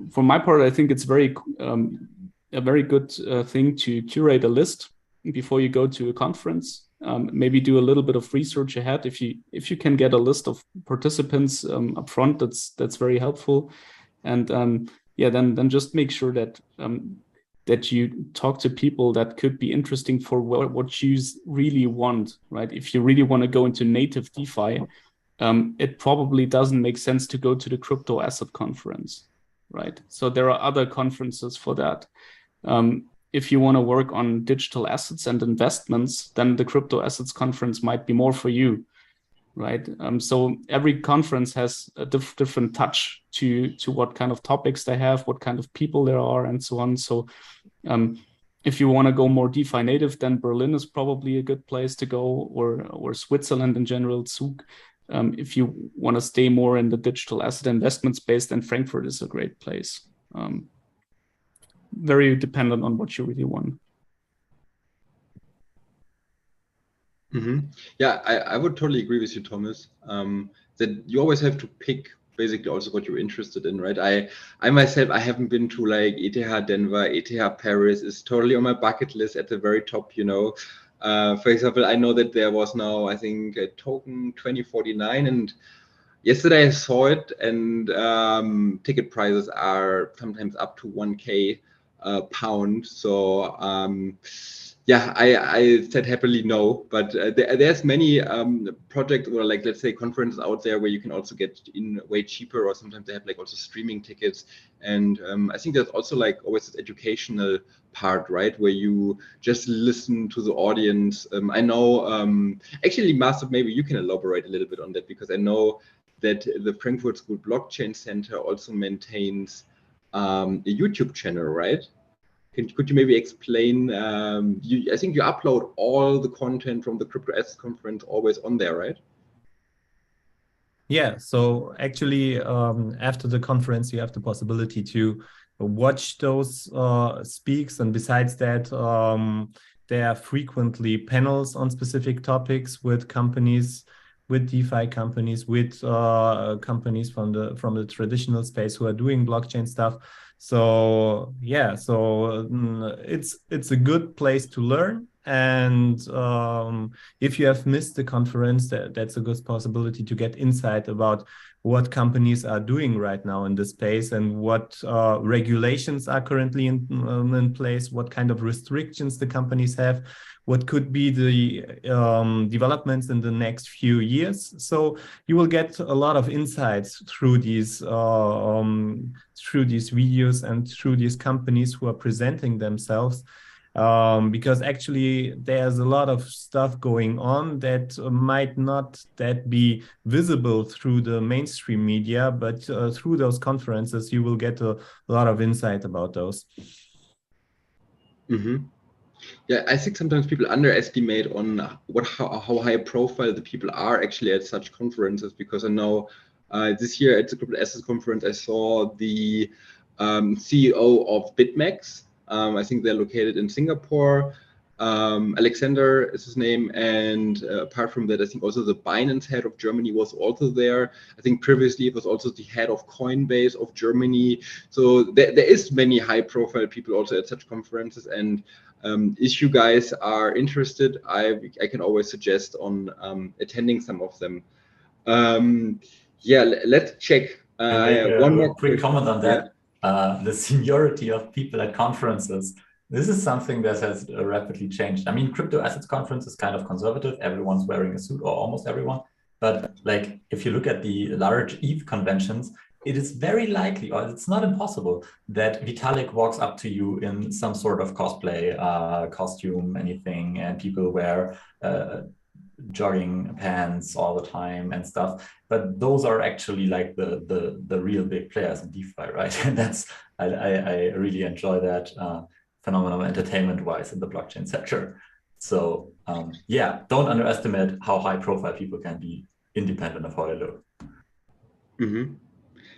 for my part, I think it's a very good thing to curate a list before you go to a conference. Maybe do a little bit of research ahead. If you can get a list of participants up front, that's very helpful. And yeah, then just make sure that that you talk to people that could be interesting for what you really want, right? If you really want to go into native DeFi, it probably doesn't make sense to go to the crypto asset conference, right? So there are other conferences for that. If you want to work on digital assets and investments, then the crypto assets conference might be more for you, right? So every conference has a different touch to what kind of topics they have, what kind of people there are, and so on. So if you want to go more DeFi native, then Berlin is probably a good place to go, or Switzerland in general, Zug. If you want to stay more in the digital asset investment space, then Frankfurt is a great place. Very dependent on what you really want. Mm-hmm. Yeah, I would totally agree with you, Thomas, that you always have to pick basically also what you're interested in, right? I myself, I haven't been to like ETH Denver, ETH Paris is totally on my bucket list at the very top, For example, I know that there was now, I think, a token 2049, and yesterday I saw it, and ticket prices are sometimes up to 1K pound. So yeah, I said happily no, but there's many projects, or like, let's say, conferences out there where you can also get in way cheaper, or sometimes they have like also streaming tickets. And I think there's also like always this educational part, right, where you just listen to the audience. I know, actually, Master, maybe you can elaborate a little bit on that, because I know that the Frankfurt School Blockchain Center also maintains a YouTube channel, right? Could you maybe explain? I think you upload all the content from the Crypto Asset Conference always on there, right? Yeah, so actually, after the conference, you have the possibility to watch those speaks, and besides that, there are frequently panels on specific topics with companies, with DeFi companies, with companies from the traditional space who are doing blockchain stuff. So yeah, so it's a good place to learn. And if you have missed the conference, that's a good possibility to get insight about what companies are doing right now in this space, and what regulations are currently in place, what kind of restrictions the companies have, what could be the developments in the next few years. So you will get a lot of insights through these videos and through these companies who are presenting themselves. Because actually there's a lot of stuff going on that might not be visible through the mainstream media, but through those conferences you will get a lot of insight about those. Mm-hmm. Yeah, I think sometimes people underestimate on how high profile the people are actually at such conferences, because I know this year at the Crypto Assets Conference I saw the CEO of BitMEX. I think they're located in Singapore. Alexander is his name, and apart from that, I think also the Binance head of Germany was also there. I think previously it was also the head of Coinbase of Germany. So there is many high-profile people also at such conferences. And if you guys are interested, I can always suggest on attending some of them. Yeah, let's check. One more quick comment on that. The seniority of people at conferences. This is something that has rapidly changed. I mean, crypto assets conference is kind of conservative. Everyone's wearing a suit, or almost everyone. But like, if you look at the large ETH conventions, it is very likely, or it's not impossible, that Vitalik walks up to you in some sort of cosplay, costume, anything, and people wear jogging pants all the time and stuff. But those are actually like the real big players in DeFi, right? And that's I really enjoy that phenomenon entertainment-wise in the blockchain sector. So yeah, don't underestimate how high profile people can be independent of how they look. Mm-hmm.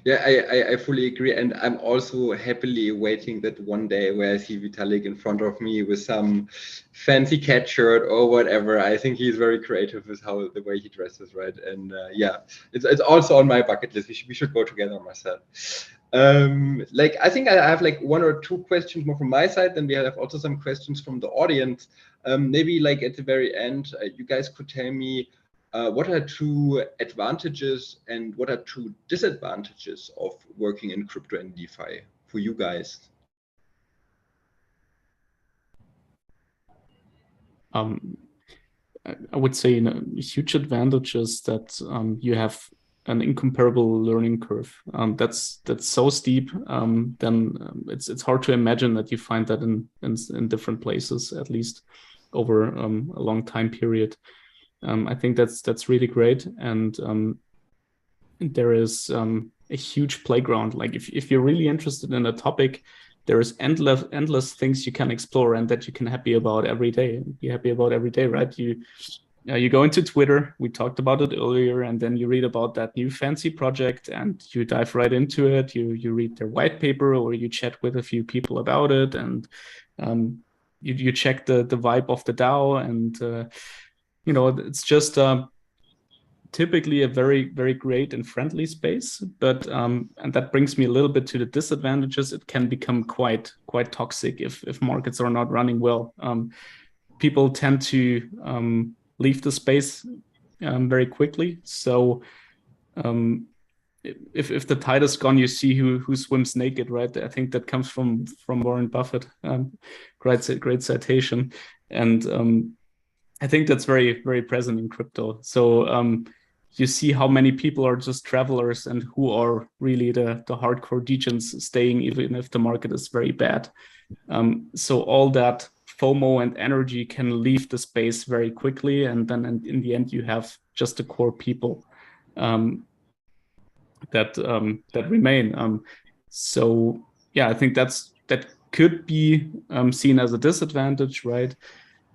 Yeah, I fully agree. And I'm also happily waiting that one day where I see Vitalik in front of me with some fancy cat shirt or whatever. I think he's very creative with the way he dresses, right? And yeah, it's also on my bucket list. We should go together, Marcel. Like, I think I have like one or two questions more from my side. Then we have also some questions from the audience. Maybe like at the very end, you guys could tell me what are two advantages and what are two disadvantages of working in crypto and DeFi for you guys? I would say a huge advantage is that you have an incomparable learning curve. That's so steep. Then it's hard to imagine that you find that in different places, at least over a long time period. I think that's really great, and there is a huge playground. Like if you're really interested in a topic, there is endless things you can explore and that you can be happy about every day, right? You go into Twitter, we talked about it earlier, and then you read about that new fancy project and you dive right into it. You read their white paper or you chat with a few people about it, and you check the vibe of the DAO, and it's just typically a very, very great and friendly space. But and that brings me a little bit to the disadvantages. It can become quite toxic if markets are not running well. People tend to leave the space very quickly. So if the tide is gone, you see who swims naked, right? I think that comes from Warren Buffett. Great citation, and I think that's very, very present in crypto. So you see how many people are just travelers and who are really the hardcore degens staying even if the market is very bad. So all that FOMO and energy can leave the space very quickly, and then in the end you have just the core people that remain. So yeah, I think that could be seen as a disadvantage, right?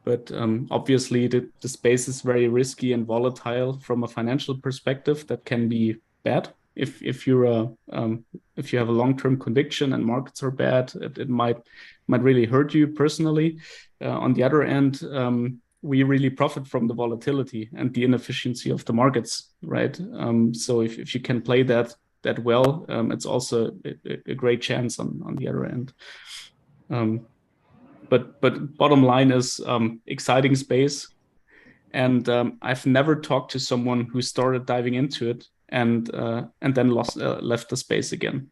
But obviously the space is very risky and volatile from a financial perspective. That can be bad if you have a long-term conviction and markets are bad. It might really hurt you personally. On the other end, we really profit from the volatility and the inefficiency of the markets, right? So if you can play that well, it's also a great chance on the other end. But bottom line is exciting space, and I've never talked to someone who started diving into it and then left the space again.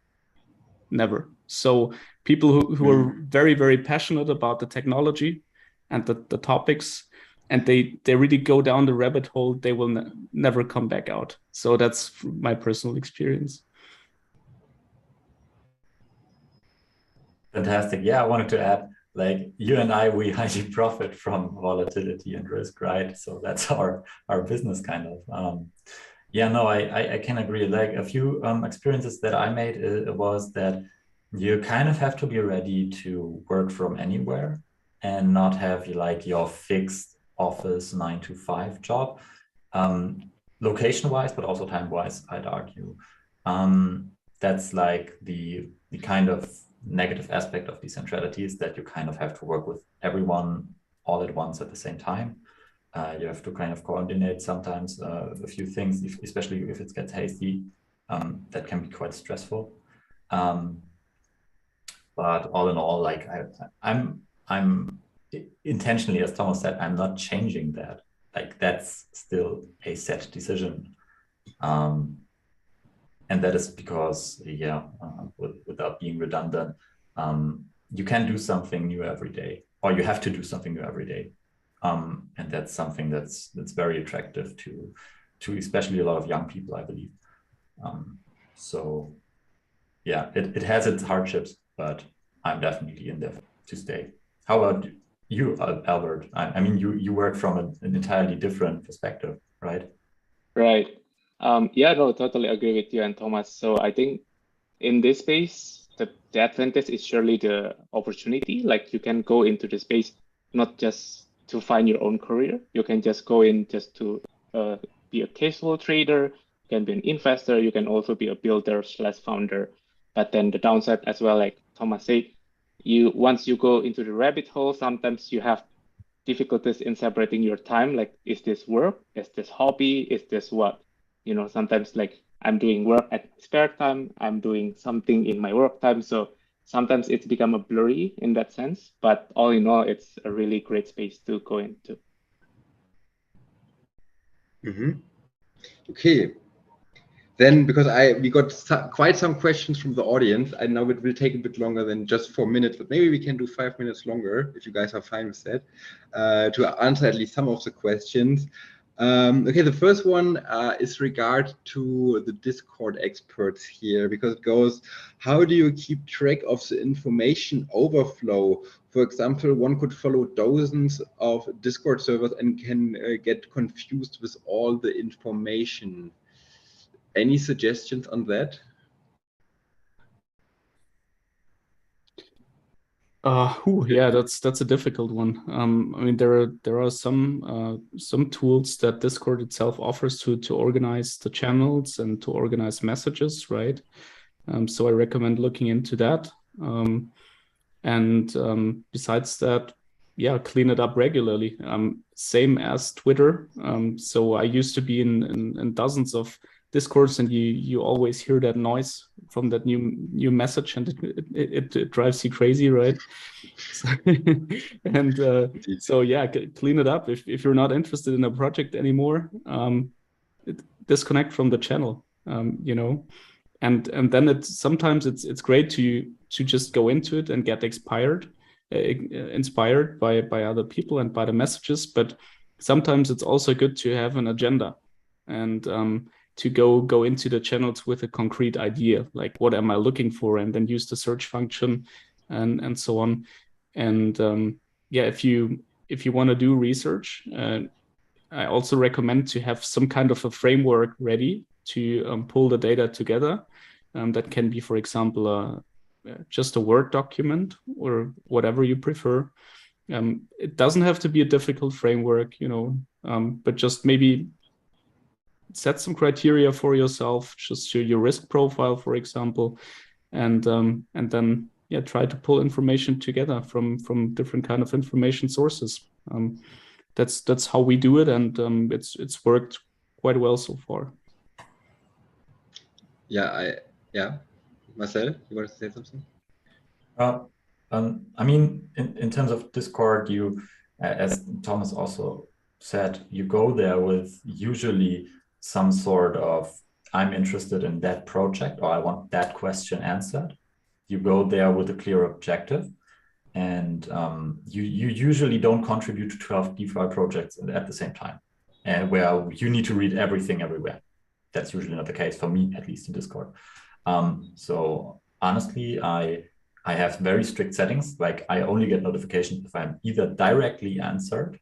Never. So people who are very, very passionate about the technology and the topics, and they really go down the rabbit hole, they will never come back out. So that's my personal experience. Fantastic. Yeah, I wanted to add, like, you and I, we highly profit from volatility and risk, right? So that's our business kind of. Yeah, no, I can agree. Like a few experiences that I made was that you kind of have to be ready to work from anywhere and not have like your fixed office 9-to-5 job, location-wise, but also time-wise, I'd argue. That's like the kind of negative aspect of decentrality is that you kind of have to work with everyone all at once at the same time. You have to kind of coordinate sometimes a few things, especially if it gets hasty. That can be quite stressful. But all in all, like I'm intentionally, as Thomas said, I'm not changing that. Like that's still a set decision. And that is because, without being redundant, you can do something new every day, or you have to do something new every day. And that's something that's very attractive to especially a lot of young people, I believe. So yeah, it has its hardships, but I'm definitely in there to stay. How about you, Albert? I mean, you work from an entirely different perspective, right? Right. Yeah, no, totally agree with you and Thomas. So I think in this space, the advantage is surely the opportunity. Like you can go into the space not just to find your own career. You can just go in just to be a casual trader. You can be an investor. You can also be a builder/founder. But then the downside as well, like Thomas said, once you go into the rabbit hole, sometimes you have difficulties in separating your time. Like, is this work? Is this hobby? Is this what? Sometimes like I'm doing work at spare time. I'm doing something in my work time. So sometimes it's become a blurry in that sense. But all in all, it's a really great space to go into. Okay. Then, because we got quite some questions from the audience, I know it will take a bit longer than just 4 minutes, but maybe we can do 5 minutes longer if you guys are fine with that, to answer at least some of the questions. Okay, the first one is regard to the Discord experts here, because it goes, how do you keep track of the information overflow? For example, one could follow dozens of Discord servers and can get confused with all the information. Any suggestions on that? Yeah, that's a difficult one. I mean, there are some tools that Discord itself offers to organize the channels and to organize messages, right? So I recommend looking into that. And besides that, yeah, clean it up regularly. Same as Twitter. So I used to be in dozens of Discords, and you always hear that noise from that new message, and it drives you crazy, right? So yeah, clean it up. If you're not interested in a project anymore, disconnect from the channel. And then sometimes it's great to just go into it and get inspired by other people and by the messages. But sometimes it's also good to have an agenda and to go into the channels with a concrete idea, like what am I looking for, and then use the search function and so on. And yeah, if you want to do research, I also recommend to have some kind of a framework ready to pull the data together. That can be, for example, just a Word document or whatever you prefer. It doesn't have to be a difficult framework, but just maybe set some criteria for yourself, just show your risk profile, for example, and then yeah, try to pull information together from different kind of information sources. That's how we do it, and it's worked quite well so far. Yeah, Marcel, you want to say something? I mean, in terms of Discord, you, as Thomas also said, you go there with usually some sort of, I'm interested in that project, or I want that question answered. You go there with a clear objective, and you usually don't contribute to 12 DeFi projects at the same time, where you need to read everything everywhere. That's usually not the case for me, at least in Discord. So honestly, I have very strict settings. Like I only get notifications if I'm either directly answered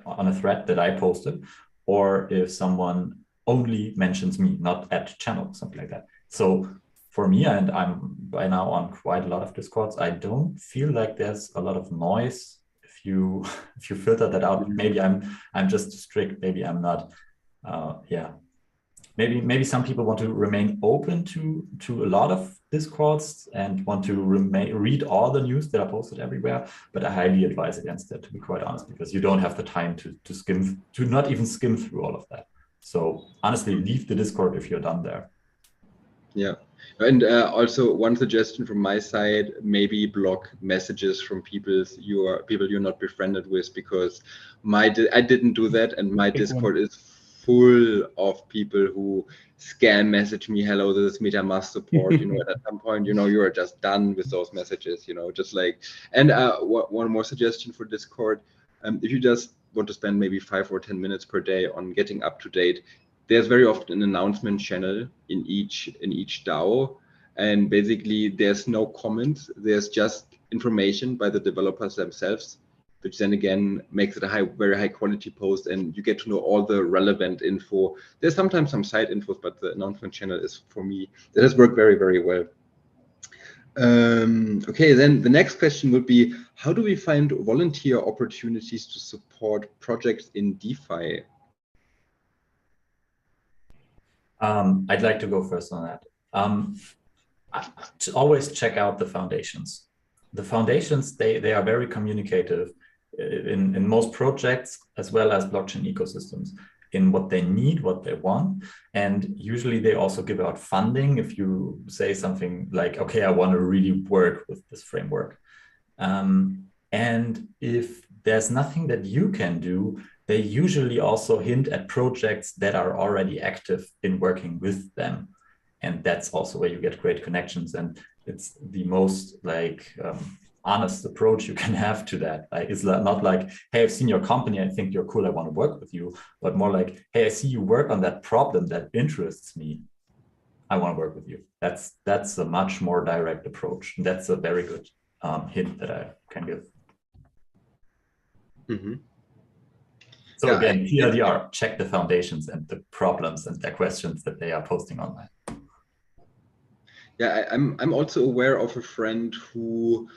on a thread that I posted, or if someone only mentions me, not at channel, something like that. So for me, and I'm by now on quite a lot of Discords, I don't feel like there's a lot of noise. If you filter that out, maybe I'm just strict. Maybe I'm not. Yeah. Maybe some people want to remain open to a lot of discords and want to read all the news that are posted everywhere, but I highly advise against that, to be quite honest, because you don't have the time to not even skim through all of that. So honestly, leave the Discord if you're done there. Yeah, and also one suggestion from my side: maybe block messages from people you're not befriended with, because I didn't do that, and my Discord is full of people who scam message me, "Hello, this is MetaMask support." You know, at some point, you know, you are just done with those messages. You know, just like. And one more suggestion for Discord: if you just want to spend maybe 5 or 10 minutes per day on getting up to date, there's very often an announcement channel in each DAO, and basically there's no comments, there's just information by the developers themselves, which then again makes it a very high quality post, and you get to know all the relevant info. There's sometimes some side infos, but the announcement channel is, for me, that has worked very, very well. Okay, then the next question would be, how do we find volunteer opportunities to support projects in DeFi? I'd like to go first on that. To always check out the foundations. The foundations, they are very communicative in most projects, as well as blockchain ecosystems, in what they need, what they want. And usually they also give out funding if you say something like, okay, I want to really work with this framework. And if there's nothing that you can do, they usually also hint at projects that are already active in working with them. And that's also where you get great connections. And it's the most honest approach you can have to that. Like, it's not like, hey, I've seen your company, I think you're cool, I want to work with you, but more like, hey, I see you work on that problem that interests me, I want to work with you. That's a much more direct approach. And that's a very good hint that I can give. Mm-hmm. So yeah, again, TLDR, check the foundations and the problems and the questions that they are posting online. Yeah, I'm also aware of a friend who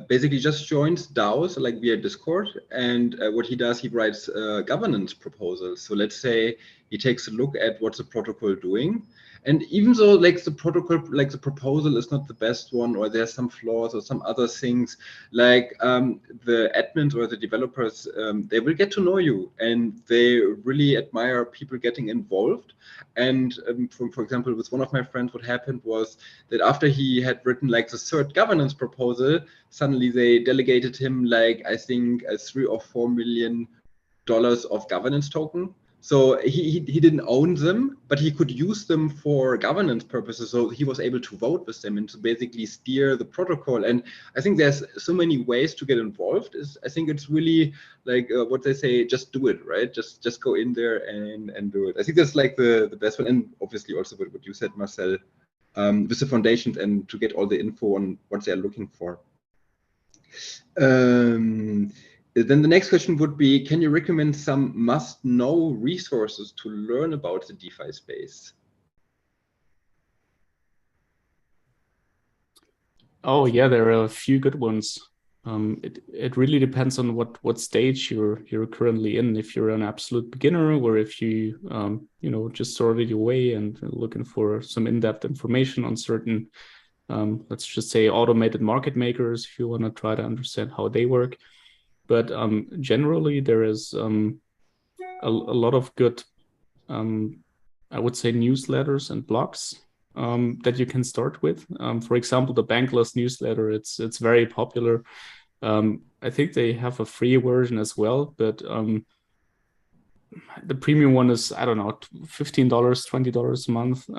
basically just joins DAOs, like via Discord, and what he does, he writes governance proposals. So let's say he takes a look at what's the protocol doing, and even though like the protocol, like the proposal is not the best one, or there's some flaws or some other things, like the admins or the developers, they will get to know you, and they really admire people getting involved. And for example, with one of my friends, what happened was that after he had written like the third governance proposal, suddenly they delegated him like, I think, $3 or $4 million of governance token. So he didn't own them, but he could use them for governance purposes. So he was able to vote with them and to basically steer the protocol. And I think there's so many ways to get involved. I think it's really like what they say, just do it, right? Just go in there and do it. I think that's like the best one. And obviously also what you said, Marcel, with the foundations and to get all the info on what they're looking for. Then the next question would be, can you recommend some must-know resources to learn about the DeFi space? Oh yeah, there are a few good ones. It really depends on what stage you're currently in. If you're an absolute beginner, or if you just started your way and looking for some in-depth information on certain, let's just say, automated market makers, if you want to try to understand how they work. But generally, there is a lot of good, I would say, newsletters and blogs that you can start with. For example, the Bankless newsletter, it's very popular. I think they have a free version as well, but the premium one is, I don't know, $15, $20 a month.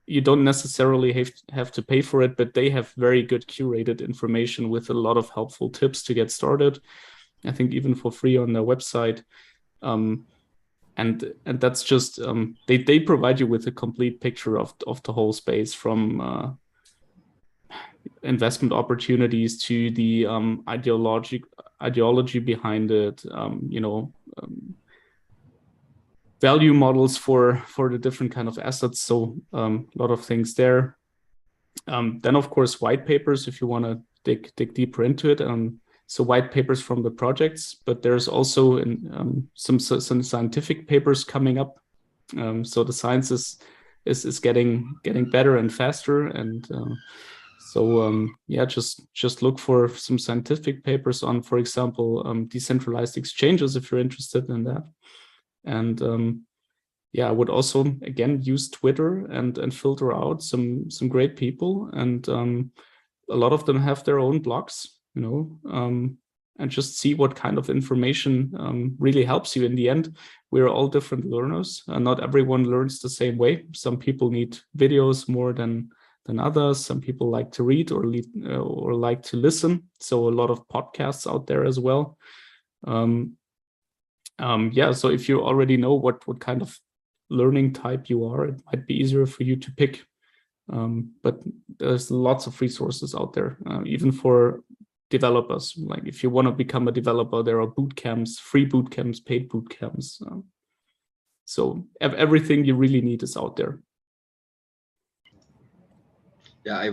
You don't necessarily have to pay for it, but they have very good curated information with a lot of helpful tips to get started. I think even for free on their website. And that's just, they provide you with a complete picture of the whole space, from investment opportunities to the ideology behind it, value models for the different kind of assets. So a lot of things there. Then of course white papers if you want to dig deeper into it. So white papers from the projects, but there's also some scientific papers coming up. So the science is is getting better and faster. And yeah, just look for some scientific papers on, for example, decentralized exchanges if you're interested in that. And yeah, I would also again use Twitter and filter out some great people, and a lot of them have their own blogs, you know, and just see what kind of information really helps you. In the end, we're all different learners, and not everyone learns the same way. Some people need videos more than others. Some people like to read or like to listen. So a lot of podcasts out there as well. Yeah, so if you already know what kind of learning type you are, it might be easier for you to pick. But there's lots of resources out there, even for developers. Like if you want to become a developer, there are boot camps, free boot camps, paid boot camps. So everything you really need is out there. Yeah, I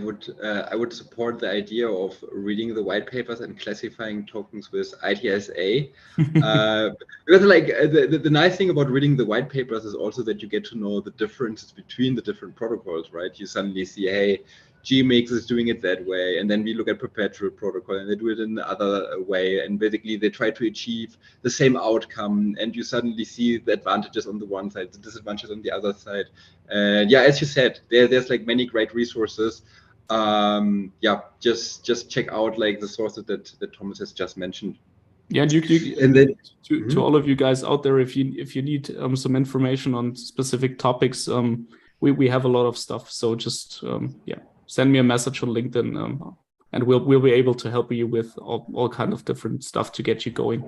would support the idea of reading the white papers and classifying tokens with ITSA. Because like the nice thing about reading the white papers is also that you get to know the differences between the different protocols, right? You suddenly see, hey, GMX is doing it that way, and then we look at perpetual protocol and they do it in the other way, and basically they try to achieve the same outcome, and you suddenly see the advantages on the one side, the disadvantages on the other side. And yeah, as you said, there's like many great resources. Yeah, just check out like the sources that Thomas has just mentioned. Yeah, and then to all of you guys out there, if you need some information on specific topics, we have a lot of stuff. So just yeah, send me a message on LinkedIn, and we'll be able to help you with all kind of different stuff to get you going.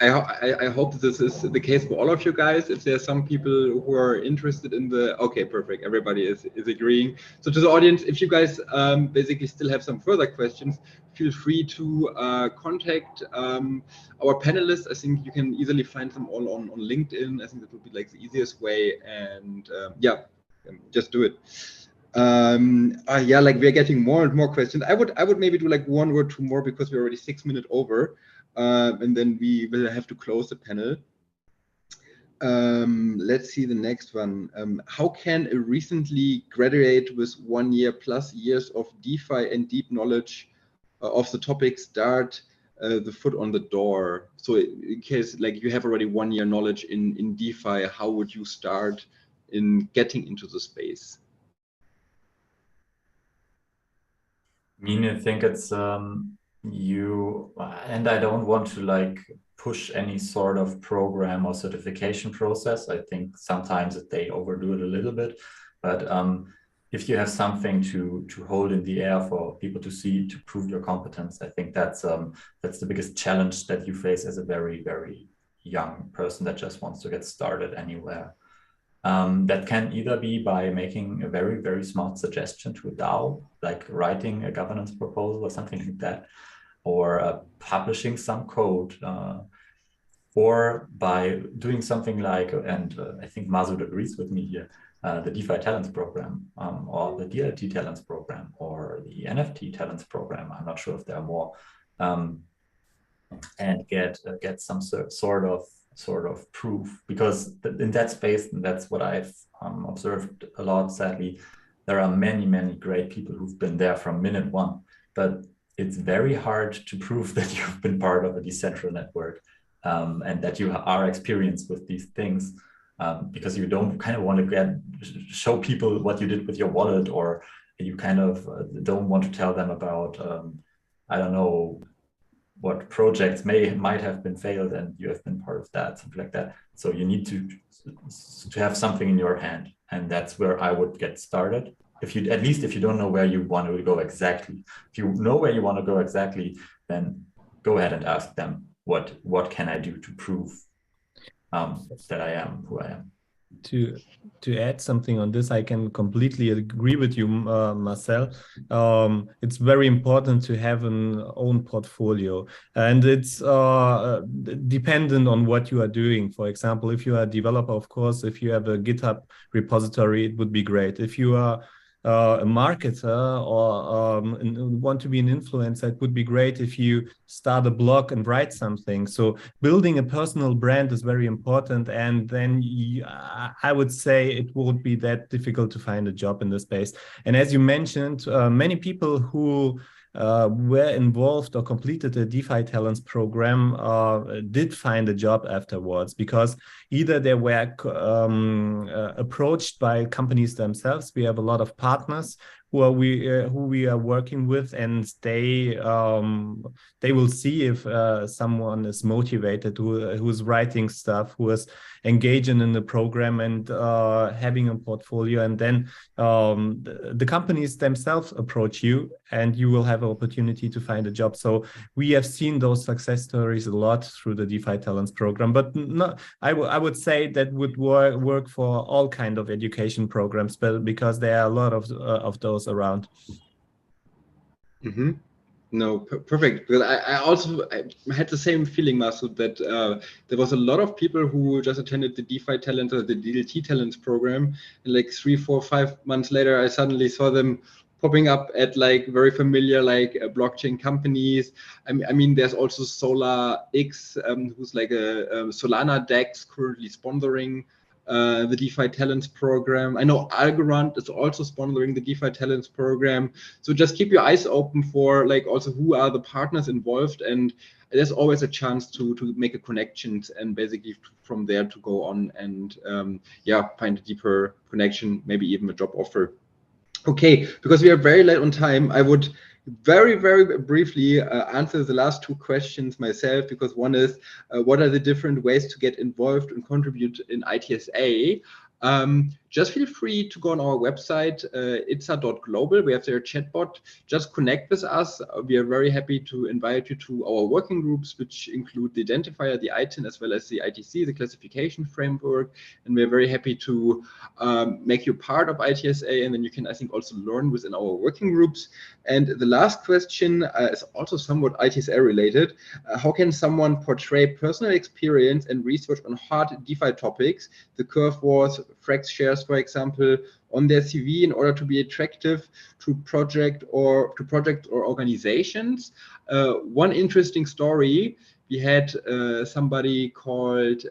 I hope this is the case for all of you guys. If there's some people who are interested in the, okay, perfect, everybody is agreeing. So to the audience, if you guys basically still have some further questions, feel free to contact our panelists. I think you can easily find them all on LinkedIn. I think that would be like the easiest way, and yeah, just do it. Yeah, like we're getting more and more questions. I would maybe do like one or two more because we're already 6 minutes over. And then we will have to close the panel. Let's see the next one. How can a recently graduate with 1 year plus years of DeFi and deep knowledge of the topic start the foot on the door? So in case like you have already 1 year knowledge in DeFi, how would you start in getting into the space? I mean, I think it's you, and I don't want to like push any sort of program or certification process. I think sometimes they overdo it a little bit, but if you have something to hold in the air for people to see, to prove your competence, I think that's the biggest challenge that you face as a very, very young person that just wants to get started anywhere. That can either be by making a very, very smart suggestion to a DAO, like writing a governance proposal or something like that, or publishing some code, or by doing something like, and I think Masood agrees with me here, the DeFi Talents program, or the DLT Talents program, or the NFT Talents program. I'm not sure if there are more, and get some sort of proof, because in that space, and that's what I've observed a lot, sadly, there are many, many great people who've been there from minute one, but it's very hard to prove that you've been part of a decentral network, and that you are experienced with these things, because you don't kind of want to show people what you did with your wallet, or you kind of don't want to tell them about, I don't know, what projects might have been failed and you have been part of that, something like that. So you need to have something in your hand, and that's where I would get started. If you, at least if you don't know where you want to go exactly. If you know where you want to go exactly, then go ahead and ask them, what can I do to prove that I am who I am? To add something on this, I can completely agree with you, Marcel. It's very important to have an own portfolio, and it's dependent on what you are doing. For example, if you are a developer, of course, if you have a GitHub repository, it would be great. If you are a marketer or want to be an influencer, it would be great if you start a blog and write something. So building a personal brand is very important. And then I would say it won't be that difficult to find a job in this space. And as you mentioned, many people who were involved or completed the DeFi Talents program did find a job afterwards, because either they were approached by companies themselves. We have a lot of partners who we are working with, and they will see if someone is motivated, who is writing stuff, who is engaging in the program and having a portfolio, and then the companies themselves approach you, and you will have an opportunity to find a job. So we have seen those success stories a lot through the DeFi Talents program, but I would say that would work for all kind of education programs, but because there are a lot of those around. Mm-hmm. No, perfect. Because I had the same feeling, Masoud, that there was a lot of people who just attended the DeFi Talent or the DLT Talents program, and like 3, 4, 5 months later, I suddenly saw them popping up at like very familiar like blockchain companies. I mean, there's also SolarX, who's like a Solana DEX currently sponsoring the DeFi Talents program. I know Algorand is also sponsoring the DeFi Talents program. So just keep your eyes open for like also who are the partners involved, and there's always a chance to make a connection, and basically from there to go on and find a deeper connection, maybe even a job offer. Okay, because we are very late on time, I would very, very briefly answer the last 2 questions myself, because one is, what are the different ways to get involved and contribute in ITSA? Just feel free to go on our website, itza.global. We have their chatbot. Just connect with us. We are very happy to invite you to our working groups, which include the identifier, the ITIN, as well as the ITC, the classification framework. And we're very happy to make you part of ITSA. And then you can, I think, also learn within our working groups. And the last question is also somewhat ITSA related. How can someone portray personal experience and research on hard DeFi topics? The curve was Frax shares, for example, on their CV in order to be attractive to project or organizations. One interesting story, we had somebody called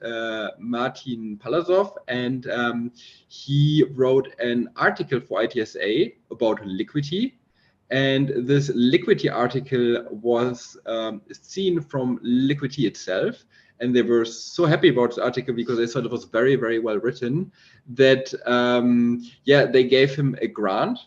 Martin Palazov, and he wrote an article for ITSA about liquidity. And this liquidity article was seen from liquidity itself. And they were so happy about the article because they thought it was very, very well written that, they gave him a grant.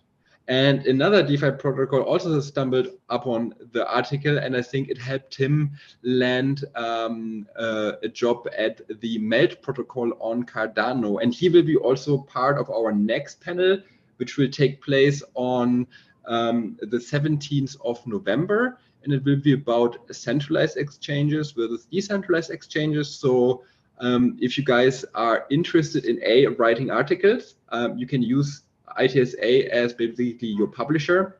And another DeFi protocol also stumbled upon the article, and I think it helped him land a job at the Melt protocol on Cardano. And he will be also part of our next panel, which will take place on the 17th of November. And it will be about centralized exchanges versus decentralized exchanges. So if you guys are interested in writing articles, you can use ITSA as basically your publisher.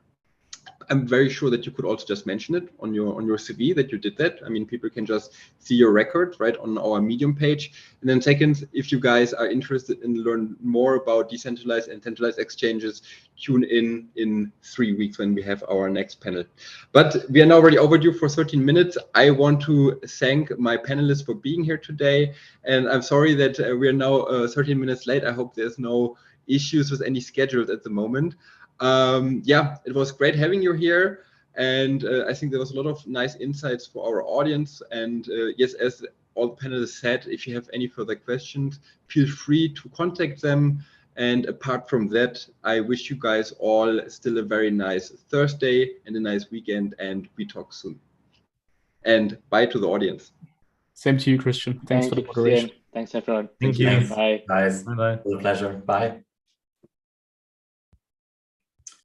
I'm very sure that you could also just mention it on your CV that you did that. I mean, people can just see your record right on our Medium page. And then second, if you guys are interested in learn more about decentralized and centralized exchanges, tune in 3 weeks when we have our next panel. But we are now already overdue for 13 minutes. I want to thank my panelists for being here today. And I'm sorry that we are now 13 minutes late. I hope there's no issues with any schedules at the moment. It was great having you here, and I think there was a lot of nice insights for our audience. And yes, as all the panelists said, if you have any further questions, feel free to contact them. And apart from that, I wish you guys all still a very nice Thursday and a nice weekend, and we talk soon. And bye to the audience. Same to you, Christian. Thanks for the moderation. Thanks, everyone. Thank you. Thanks, Bye. guys. Bye-bye. It was a pleasure. Bye.